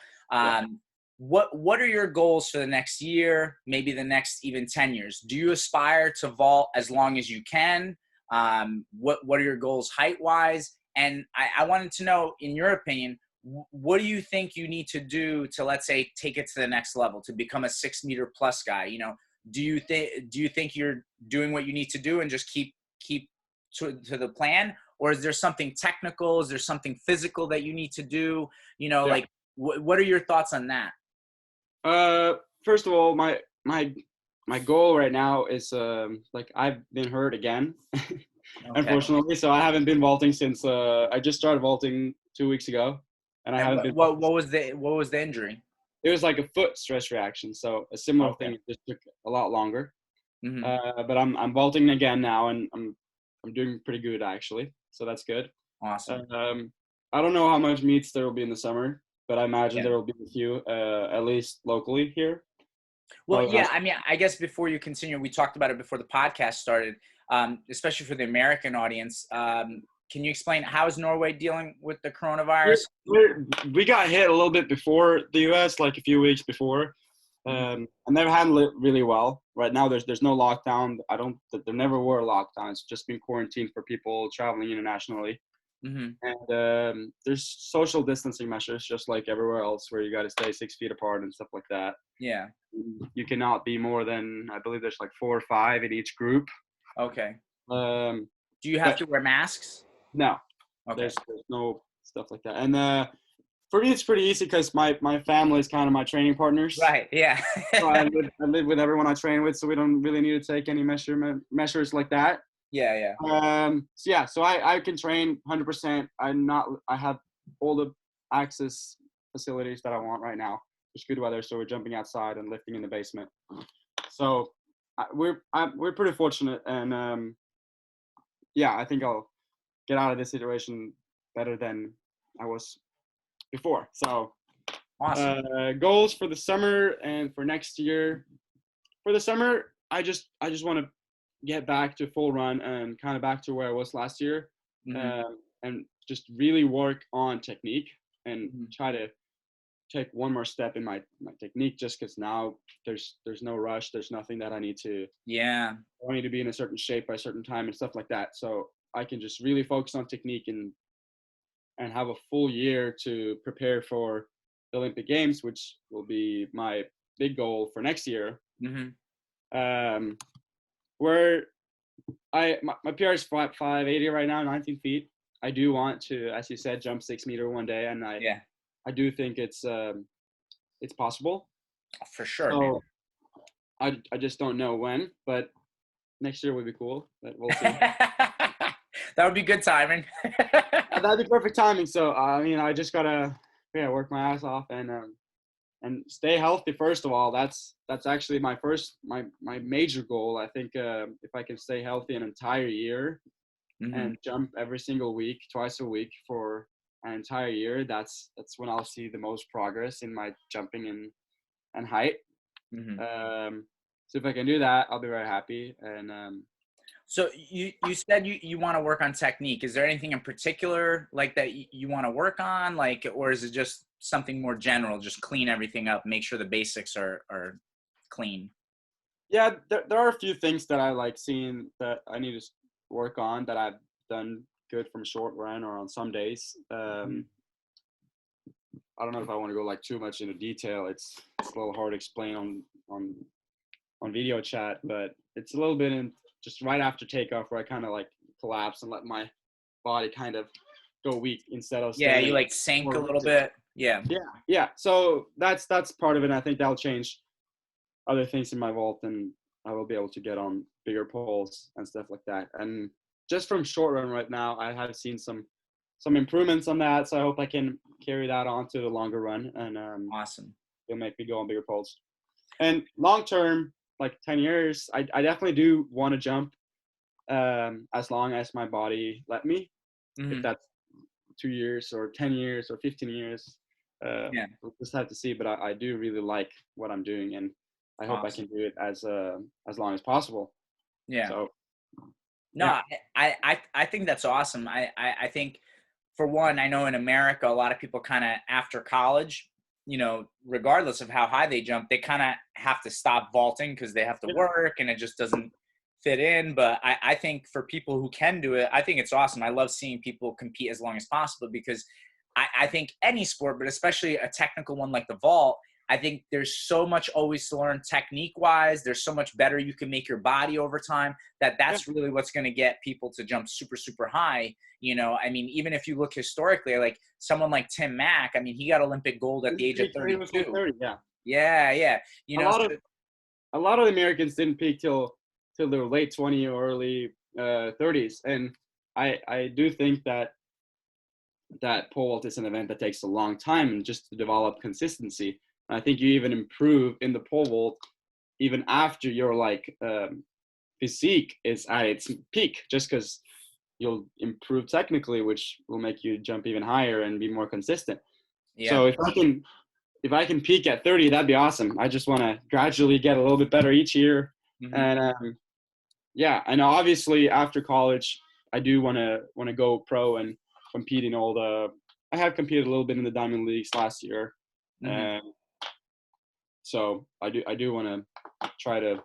What are your goals for the next year, maybe the next even 10 years? Do you aspire to vault as long as you can? What are your goals height-wise? And I wanted to know, in your opinion, what do you think you need to do to, let's say, take it to the next level, to become a 6-meter plus guy? You know, do you think you're doing what you need to do and just keep to the plan? Or is there something technical? Is there something physical that you need to do? You know, like, what are your thoughts on that? First of all, my goal right now is like, I've been hurt again, unfortunately. So I haven't been vaulting since I just started vaulting 2 weeks ago, and I haven't been. What was the injury? It was like a foot stress reaction, so a similar thing. It just took a lot longer. But I'm vaulting again now, and I'm doing pretty good actually. So that's good. Awesome. I don't know how much meets there will be in the summer, but I imagine there will be a few, at least locally here. Well, yeah, I mean, I guess before you continue, we talked about it before the podcast started, especially for the American audience. Can you explain how is Norway dealing with the coronavirus? We got hit a little bit before the US, like a few weeks before, and they've handled it really well. Right now, there's no lockdown. There never were lockdowns. It's just been quarantine for people traveling internationally. And there's social distancing measures, just like everywhere else, where you got to stay 6 feet apart and stuff like that. Yeah. You cannot be more than, I believe there's like 4 or 5 in each group. Okay. Do you have to wear masks? No. Okay. There's no stuff like that. And for me, it's pretty easy because my family is kind of my training partners. Right. Yeah. So I live with everyone I train with, so we don't really need to take any measures like that. Yeah. Yeah. So I can train 100%. I have all the access facilities that I want right now. It's good weather, so we're jumping outside and lifting in the basement. So we're pretty fortunate, and I think I'll get out of this situation better than I was before. So awesome. Goals for the summer and for next year. For the summer, I just want to get back to full run and kind of back to where I was last year, and just really work on technique and try to take one more step in my technique, just because now there's no rush. There's nothing that I need to be in a certain shape by a certain time and stuff like that. So I can just really focus on technique and have a full year to prepare for the Olympic Games, which will be my big goal for next year. Where my PR is 580 right now, 19 feet. I do want to, as you said, jump 6 meter one day, and I do think it's possible. For sure, man. So I just don't know when, but next year would be cool. But we'll see. That would be good timing. That'd be perfect timing. So I mean, I just gotta work my ass off and stay healthy. First of all, that's actually my major goal. I think if I can stay healthy an entire year Hmm. and jump every single week, twice a week for an entire year, that's when I'll see the most progress in my jumping and height. Hmm. So if I can do that, I'll be very happy. And So you said you want to work on technique. Is there anything in particular like that you want to work on, like, or is it just something more general, just clean everything up, make sure the basics are clean? yeah, there are a few things that I like seeing that I need to work on that I've done good from short run or on some days. Mhm. I don't know if I want to go like too much into detail. It's a little hard to explain on on video chat, but it's a little bit in just right after takeoff where I kind of like collapse and let my body kind of go weak instead of Yeah, you staying like sink more a little rigid. bit. Yeah. Yeah, yeah. So that's part of it. And I think that'll change other things in my vault, and I will be able to get on bigger poles and stuff like that. And just from short run right now, I have seen some improvements on that. So I hope I can carry that on to the longer run, and Awesome. it'll make me go on bigger poles. And long term, like 10 years, I definitely do want to jump as long as my body let me. If Hmm. that's 2 years or 10 years or 15 years, Yeah. we'll just have to see. But I do really like what I'm doing, and I hope I can Awesome. do it as long as possible. Yeah. So No, yeah, I think that's awesome. I think for one, I know in America, a lot of people kind of after college, regardless of how high they jump, they kind of have to stop vaulting because they have to yeah, work and it just doesn't fit in. But I think for people who can do it, I think it's awesome. I love seeing people compete as long as possible because I think any sport, but especially a technical one like the vault, I think there's so much always to learn technique wise. There's so much better you can make your body over time yeah. that's really what's going to get people to jump super, super high. I mean, even if you look historically, like someone like Tim Mack, I mean, he got Olympic gold at the age of He was like 32. 30. Yeah, Yeah, yeah. a lot of So a lot of the Americans didn't peak till their late 20 or early 30s, and I do think that pole vault is an event that takes a long time and just to develop consistency. And I think you even improve in the pole vault even after your like physique is at its peak, just because you'll improve technically, which will make you jump even higher and be more consistent. yeah. So if I can peak at 30, that'd be awesome. I just want to gradually get a little bit better each year, Hmm. and yeah, and obviously after college, I do want to go pro and compete in all the. I have competed a little bit in the Diamond Leagues last year, Hmm. and so I do want to try to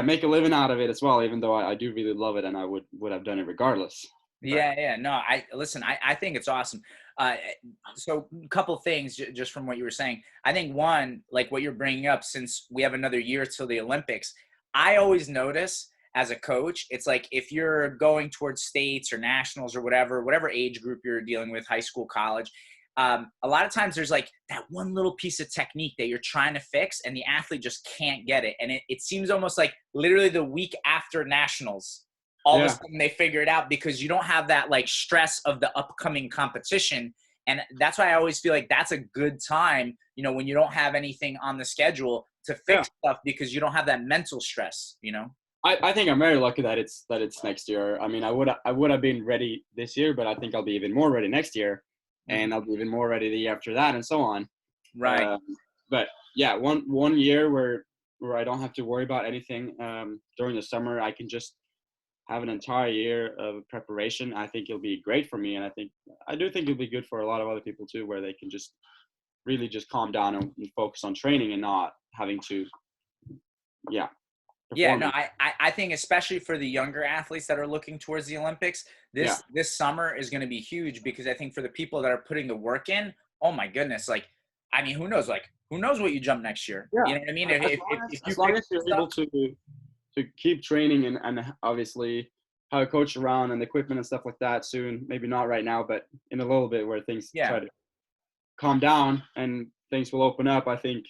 make a living out of it as well. Even though I do really love it, and I would have done it regardless. But Yeah, yeah. No, I listen. I think it's awesome. Uh, so, a couple things just from what you were saying. I think one, like what you're bringing up, since we have another year till the Olympics, I always notice as a coach, it's like if you're going towards states or nationals or whatever age group you're dealing with, high school, college. A lot of times there's like that one little piece of technique that you're trying to fix and the athlete just can't get it. And it seems almost like literally the week after nationals, all of a yeah, sudden they figure it out because you don't have that like stress of the upcoming competition. And that's why I always feel like that's a good time, when you don't have anything on the schedule to yeah. fix stuff because you don't have that mental stress. I think I'm very lucky that it's next year. I mean, I would have been ready this year, but I think I'll be even more ready next year, and I'll Hmm. be even more ready the year after that, and so on. Right. Um, but yeah, one year where I don't have to worry about anything during the summer. I can just have an entire year of preparation. I think it'll be great for me, and I do think it'll be good for a lot of other people too, where they can just really just calm down and focus on training and not having to yeah Yeah, no, performing. I think especially for the younger athletes that are looking towards the Olympics, Yeah, this summer is going to be huge because I think for the people that are putting the work in, oh my goodness, like I mean, who knows? Like who knows what you jump next year? yeah. You know what I mean? As If long if, as if you as long fix as you're stuff, able to keep training and obviously have a coach around and equipment and stuff like that soon. Maybe not right now, but in a little bit where things yeah. try to calm down and things will open up, I think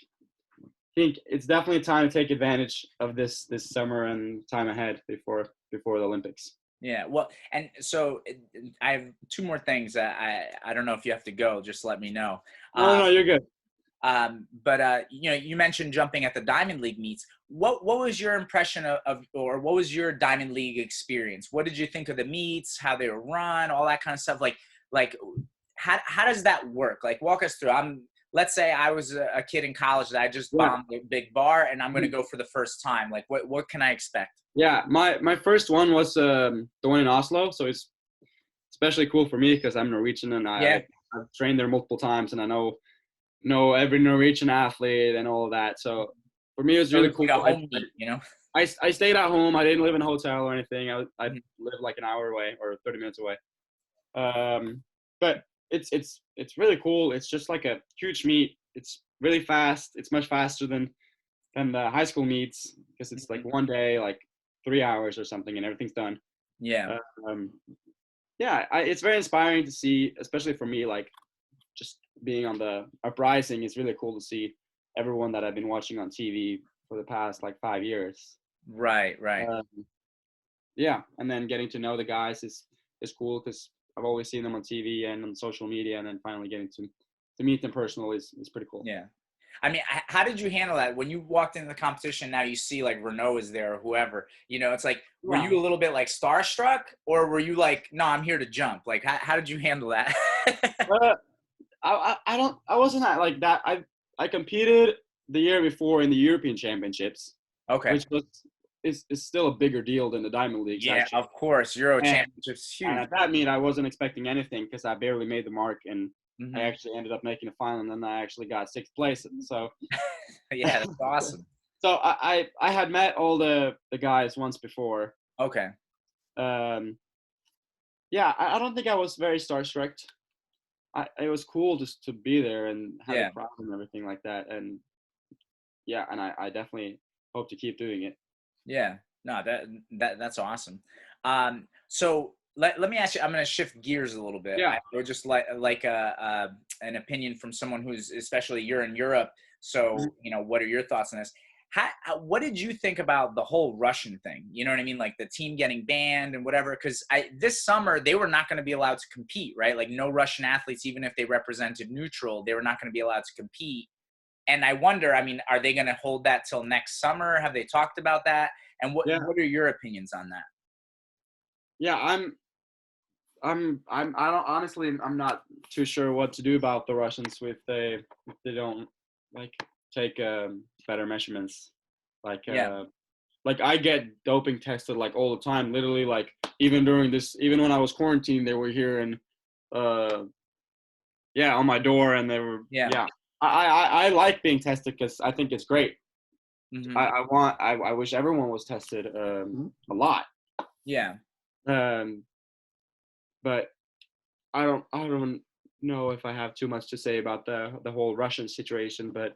it's definitely time to take advantage of this summer and time ahead before the Olympics. Yeah. Well, and so I have two more things. I don't know if you have to go. Just let me know. No, you're good. But you know, you mentioned jumping at the Diamond League meets. What was your impression of, or what was your Diamond League experience? What did you think of the meets? How they were run? All that kind of stuff. Like how does that work? Like, walk us through. Let's say I was a kid in college that I just Yeah. bombed a big bar, and I'm going to go for the first time. Like, what can I expect? Yeah, my first one was the one in Oslo, so it's especially cool for me because I'm Norwegian and Yeah. I've trained there multiple times and I know every Norwegian athlete and all of that. So for me, it was So really it's cool. like a home meet, you know? I stayed at home. I didn't live in a hotel or anything. I Mhm. lived like an hour away or 30 minutes away. But it's really cool. It's just like a huge meet. It's really fast. It's much faster than the high school meets because it's like one day, like 3 hours or something, and everything's done. Yeah. Um, yeah, it's very inspiring to see, especially for me, like just being on the uprising. It's really cool to see everyone that I've been watching on TV for the past like 5 years. Right. Right. Um, yeah, and then getting to know the guys is cool because I've always seen them on TV and on social media, and then finally getting to meet them personally is pretty cool. Yeah. I mean, how did you handle that when you walked into the competition? Now you see like Renault is there or whoever, you know, it's like, were Yeah. you a little bit like starstruck, or were you like, no, I'm here to jump? Like, how did you handle that? Uh, I wasn't like that. I competed the year before in the European Championships, Okay. which is still a bigger deal than the Diamond Leagues Yeah, actually. of course. Euro And, Championship's and huge. at that meet, I wasn't expecting anything because I barely made the mark, and I Hmm. actually ended up making a final, and then I actually got sixth place. So, Yeah, that's awesome. so I had met all the guys once before. Okay. Um, yeah, I don't think I was very starstruck. It was cool just to be there and have a Yeah. crowd and everything like that, and yeah, and I definitely hope to keep doing it. Yeah. No, that's awesome. So let me ask you. I'm going to shift gears a little bit. Yeah. I would just like an opinion from someone who's, especially you're in Europe. Mhm. So, you know, what are your thoughts on this? What did you think about the whole Russian thing? You know what I mean? Like the team getting banned and whatever. Because this summer they were not going to be allowed to compete, right? Like no Russian athletes, even if they represented neutral, they were not going to be allowed to compete. And I wonder, I mean, are they going to hold that till next summer? Have they talked about that? And Yeah, what are your opinions on that? yeah. I don't honestly. I'm not too sure what to do about the Russians if they don't like take better measurements. Like Yeah. like I get doping tested like all the time. Literally, like even when I was quarantined, they were here and uh yeah on my door, and they were Yeah. yeah. I like being tested because I think it's great. Hmm. I wish everyone was tested a lot. Yeah. Um, but I don't know if I have too much to say about the whole Russian situation. But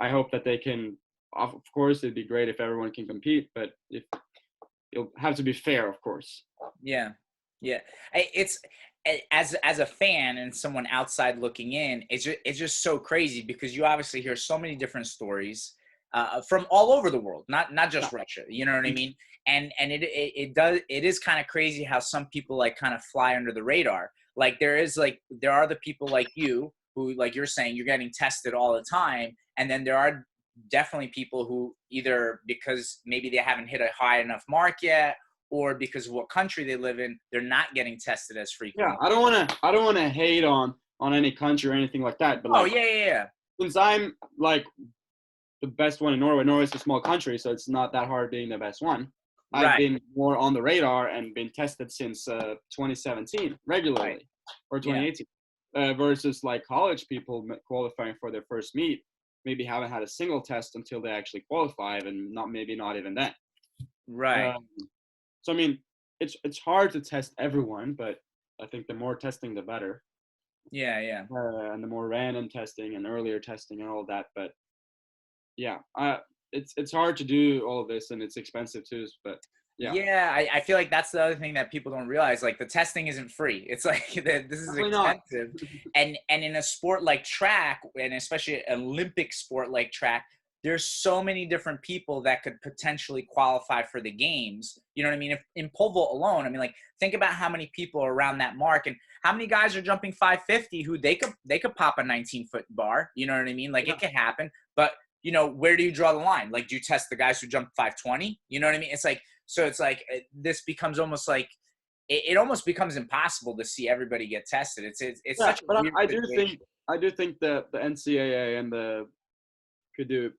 I hope that they can. Of course, it'd be great if everyone can compete, but if it'll have to be fair, of course. Yeah. Yeah. It's as a fan and someone outside looking in, it's just so crazy because you obviously hear so many different stories from all over the world, not Yeah. just Russia. You know what I mean? And it is kind of crazy how some people like kind of fly under the radar. Like there are the people like you who, like you're saying, you're getting tested all the time, and then there are definitely people who, either because maybe they haven't hit a high enough mark yet, or because of what country they live in, they're not getting tested as Yeah, frequently. I don't wanna hate on any country or anything like that. But Oh like yeah, yeah, yeah. since I'm like the best one in Norway, Norway's a small country, so it's not that hard being the best one. I've Right, been more on the radar and been tested since 2017 right. regularly, or Yeah, 2018, versus like college people qualifying for their first meet maybe haven't had a single test until they actually qualified, and not even then. right. Um, so I mean, it's hard to test everyone, but I think the more testing, the better, Yeah, yeah. and the more random testing and earlier testing and all that. But yeah, it's hard to do all of this, and it's expensive too. But Yeah, Yeah, I feel like that's the other thing that people don't realize. Like the testing isn't free. It's like this is definitely not. expensive, and in a sport like track, and especially an Olympic sport like track, there's so many different people that could potentially qualify for the games. You know what I mean? If in pole vault alone, I mean, like think about how many people are around that mark, and how many guys are jumping 550 who they could pop a 19-foot bar. You know what I mean? Like Yeah, it could happen, but where do you draw the line? Like, do you test the guys who jump 520? You know what I mean? It's like so it's like this becomes almost like it almost becomes impossible to see everybody get tested. It's yeah. such a But weird situation. I do think that the NCAA and the could do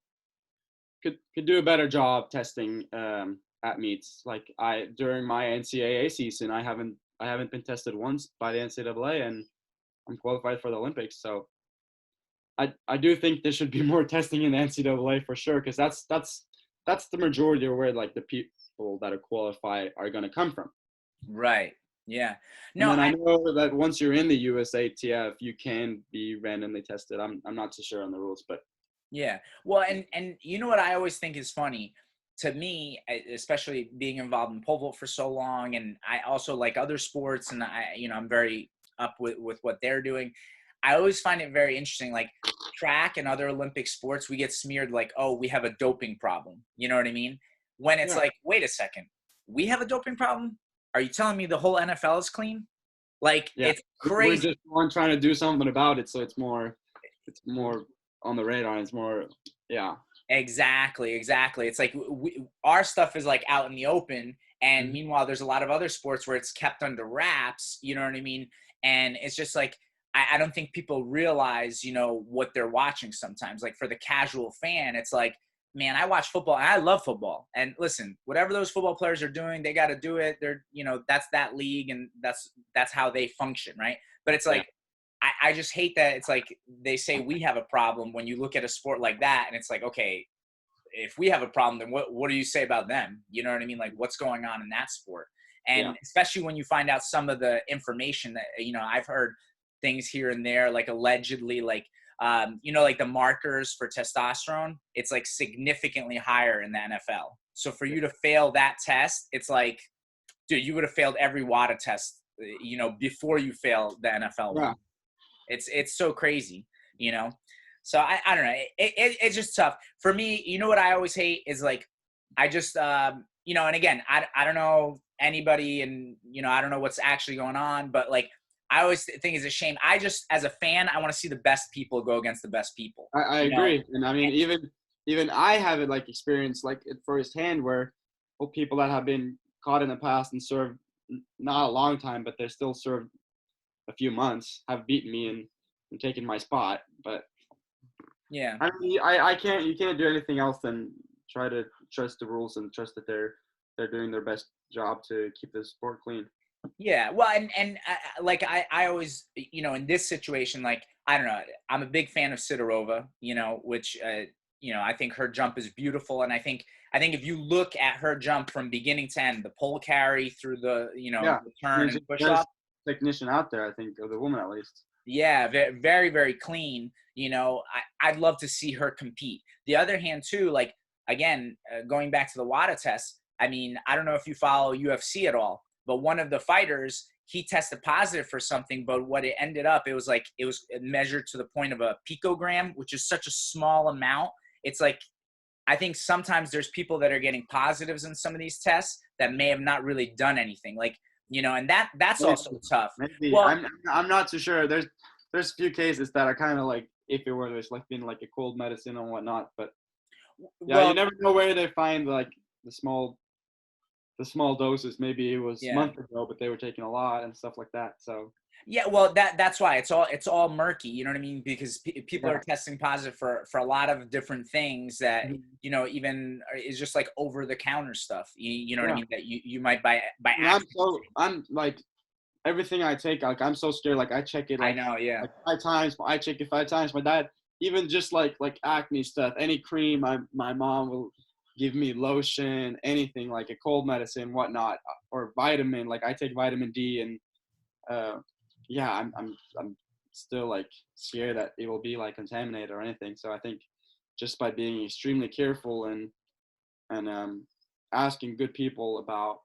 could do a better job testing at meets. Like I during my NCAA season, I haven't been tested once by the NCAA, and I'm qualified for the Olympics. So I do think there should be more testing in the NCAA for sure, because that's the majority of where like the people that are qualified are going to come from. Right. Yeah. And No, then I I know that once you're in the USATF, you can be randomly tested. I'm not too sure on the rules, but yeah. Well, and you know what I always think is funny to me, especially being involved in pole vault for so long, and I also like other sports, and I'm very up with what they're doing. I always find it very interesting, like track and other Olympic sports, we get smeared like, oh, we have a doping problem. You know what I mean? When it's yeah, like, wait a second, we have a doping problem? Are you telling me the whole NFL is clean? Like, yeah. it's We're crazy. just one trying to do something about it, so it's more on the radar. It's more, yeah. Exactly, exactly. It's like our stuff is like out in the open, and Mhm. meanwhile, there's a lot of other sports where it's kept under wraps. You know what I mean? And it's just like I don't think people realize, what they're watching sometimes. Like for the casual fan, it's like, man, I watch football and I love football. And listen, whatever those football players are doing, they got to do it. They're, that's that league, and that's how they function, right? But it's Yeah, like I just hate that it's like they say we have a problem when you look at a sport like that, and it's like, okay, if we have a problem, then what do you say about them? You know what I mean? Like what's going on in that sport? yeah, And especially when you find out some of the information that, I've heard things here and there, like allegedly, like, like the markers for testosterone, it's like significantly higher in the NFL. So for yeah, you to fail that test, it's like, dude, you would have failed every WADA test, before you fail the NFL yeah. one. It's so crazy, you know. So I don't know. It's just tough for me. You know what I always hate is like I just and again I don't know anybody, and I don't know what's actually going on, but like I always think it's a shame. I just as a fan I want to see the best people go against the best people. I You know. agree, and I mean even I have it like experienced like it firsthand where people that have been caught in the past and served not a long time, but they're still served a few months, have beaten me and taken my spot. But Yeah. I mean, I can't you can't do anything else than try to trust the rules and trust that they're doing their best job to keep the sport clean. Yeah, well, and like I always, in this situation, like I don't know, I'm a big fan of Sidorova, which I think her jump is beautiful, and I think if you look at her jump from beginning to end, the pole carry through the Yeah, the I turn mean, she's and push the off, best technician out there, I think, or the woman at least. yeah, very very clean. I'd love to see her compete. The other hand too, like again, going back to the WADA test. I mean, I don't know if you follow UFC at all, but one of the fighters he tested positive for something, but what it ended up, it was measured to the point of a picogram, which is such a small amount. It's like I think sometimes there's people that are getting positives in some of these tests that may have not really done anything, like and that's Maybe, also tough. maybe Well, I'm not too sure. There's a few cases that are kind of like iffy where there's like been like a cold medicine and whatnot, but yeah, you well, never know where they find like the small doses. Maybe it was yeah. months ago, but they were taking a lot and stuff like that. So Yeah, well, that's why it's all murky. You know what I mean? Because people yeah. are testing positive for a lot of different things that Mhm. even is just like over the counter stuff. You know what I Yeah. mean? That you might by And accident. I'm like everything I take, like I'm so scared. Like I check it I know. Yeah. like 5 times. I check it 5 times. My dad, even just like acne stuff, any cream, my mom will give me lotion, anything like a cold medicine, whatnot, or vitamin. Like I take vitamin D, and uh, yeah, I'm still like scared that it will be like contaminated or anything. So I think just by being extremely careful and asking good people about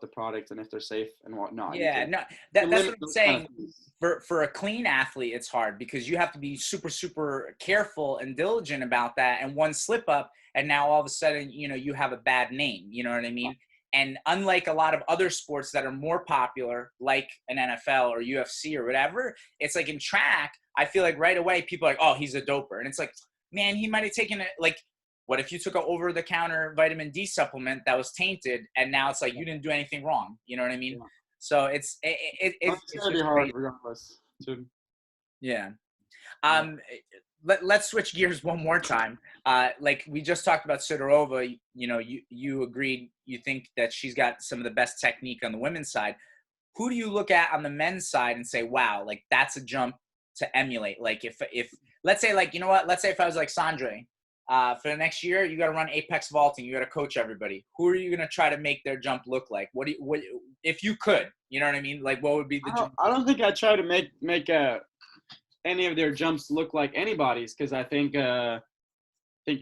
the product and if they're safe and whatnot. You Yeah, can no, that's limit what I'm those kind saying. of things. For a clean athlete, it's hard because you have to be super, super careful and diligent about that. And one slip up, and now all of a sudden, you have a bad name. You know what I mean? And unlike a lot of other sports that are more popular, like an NFL or UFC or whatever, it's like in track, I feel like right away people are like, oh, he's a doper. And it's like, man, he might have taken it. Like, what if you took an over-the-counter vitamin D supplement that was tainted, and now it's like you didn't do anything wrong? You know what I mean? Yeah. So But it's it's gonna be just hard crazy. regardless. To Yeah. yeah. Um, let's switch gears one more time. Like we just talked about Sidorova, you agreed, you think that she's got some of the best technique on the women's side. Who do you look at on the men's side and say, wow, like that's a jump to emulate? Like if let's say, like, you know what, let's say if I was like Sondre, for the next year, you got to run apex vaulting, you got to coach everybody. Who are you going to try to make their jump look like? What if you could, you know what I mean? Like what would be the jump? I don't think I try to make any of their jumps look like anybody's, because I think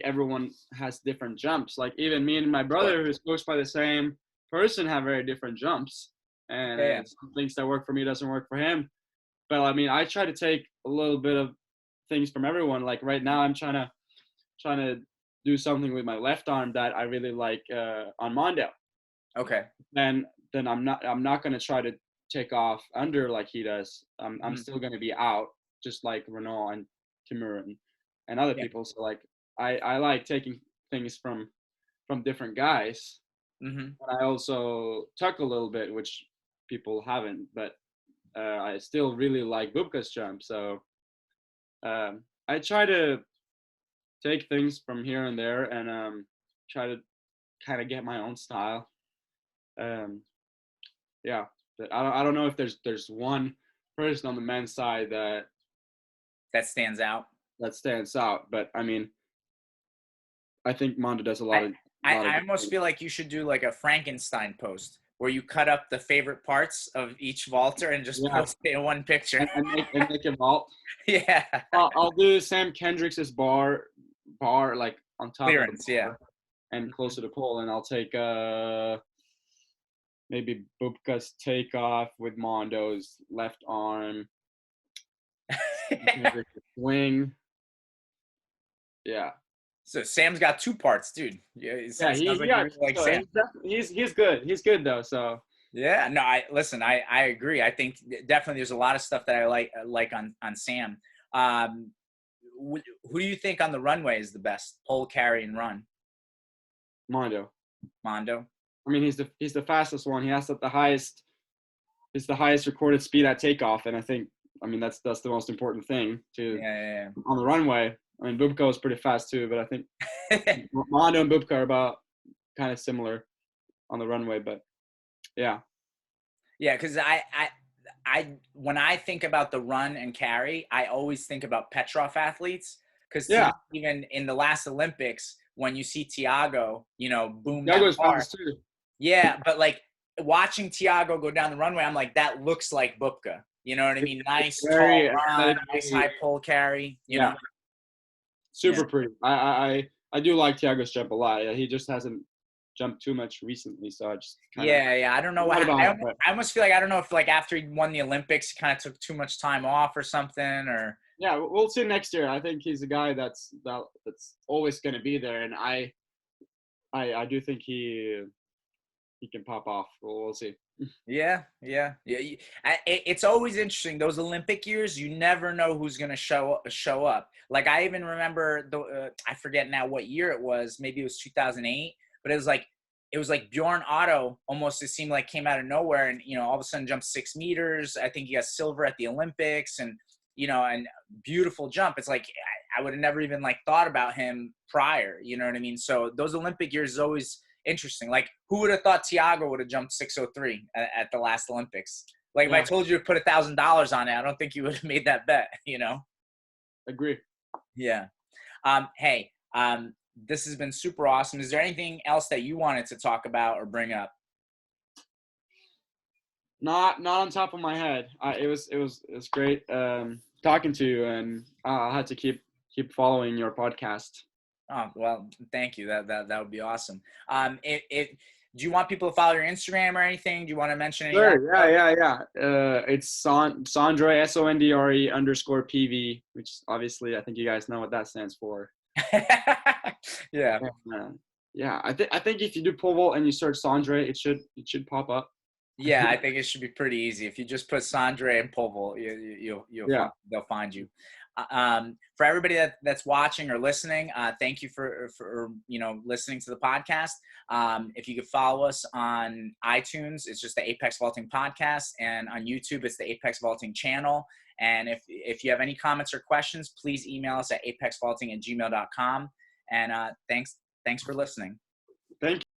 everyone has different jumps. Like even me and my brother, who's coached by the same person, have very different jumps, and Yeah. some things that work for me doesn't work for him. But I mean, I try to take a little bit of things from everyone. Like right now, I'm trying to do something with my left arm that I really like on Mondo. Okay. Then I'm not going to try to take off under like he does. I'm Mhm. still going to be out, just like Renault and Timur and other Yeah. people. So like I like taking things from different guys. Hmm. And I also tuck a little bit, which people haven't, but I still really like Bubka's jump. So I try to take things from here and there, and try to kind of get my own style. Um, yeah, but I don't know if there's one person on the men's side That stands out. that stands out, but I mean, I think Mondo does a lot I, of a I, lot of I good almost things. feel like you should do like a Frankenstein post where you cut up the favorite parts of each vaulter and just Yeah, post it in one picture. and make a vault. Yeah. I'll do Sam Kendricks's bar like on top of the Clearance. Yeah. bar and closer to pole, and I'll take maybe Bubka's takeoff with Mondo's left arm, Kendrick's swing. Yeah. So Sam's got two parts, dude. Yeah, it Yeah, sounds like you yeah. really like So Sam. he's good. He's good though. So Yeah, no, I agree. I think definitely there's a lot of stuff that I like on Sam. Um, who do you think on the runway is the best? Pole, carry, and run. Mondo. Mondo. I mean, he's the fastest one. He has the highest. He's the highest recorded speed at takeoff, and I mean that's the most important thing Yeah, to yeah, on the runway. I mean, Bubka was pretty fast too, but I think yeah. Mondo and Bubka are about kind of similar on the runway. But yeah, Yeah, because when I think about the run and carry, I always think about Petrov athletes. Because to yeah, me, even in the last Olympics, when you see Tiago, boom that Yago's bar. fast too. Yeah, but like watching Tiago go down the runway, I'm like, that looks like Bubka. You know what I mean? It's Nice tall very run, nice athletically, high pole carry. yeah, Yeah, super pretty. I do like Tiago's jump a lot. Yeah, he just hasn't jumped too much recently, so I just kind of yeah. I don't know forgot what about it. But I almost feel like I don't know if like after he won the Olympics, he kind of took too much time off or something, or yeah, we'll see next year. I think he's a guy that's always going to be there, and I do think he can pop off. We'll see. yeah. It's always interesting those Olympic years. You never know who's gonna show up. Like I even remember I forget now what year it was. Maybe it was 2008, but it was like Bjorn Otto. Almost it seemed like came out of nowhere, and all of a sudden jumped 6 meters. I think he got silver at the Olympics, and beautiful jump. It's like I would have never even like thought about him prior. You know what I mean? So those Olympic years is always interesting. Like, who would have thought Tiago would have jumped 603 at the last Olympics? Like, if I Yeah, told you to put $1,000 on it, I don't think you would have made that bet. agree. Yeah. Hey, this has been super awesome. Is there anything else that you wanted to talk about or bring up? Not on top of my head. It was great talking to you, and I had to keep following your podcast. Oh, well, thank you. That would be awesome. Do you want people to follow your Instagram or anything? Do you want to mention any of that Sure. Yeah. It's Sondre SONDRE_PV, which obviously I think you guys know what that stands for. stuff? Yeah. Uh, yeah. I think if you do pole vault and you search Sondre, it should pop up. Yeah, I think it should be pretty easy. If you just put Sondre and Povel, Yeah. they'll find you. For everybody that's watching or listening, thank you for listening to the podcast. If you could follow us on iTunes, it's just the Apex Vaulting Podcast, and on YouTube, it's the Apex Vaulting channel. And if you have any comments or questions, please email us at apexvaulting@gmail.com. And thanks for listening.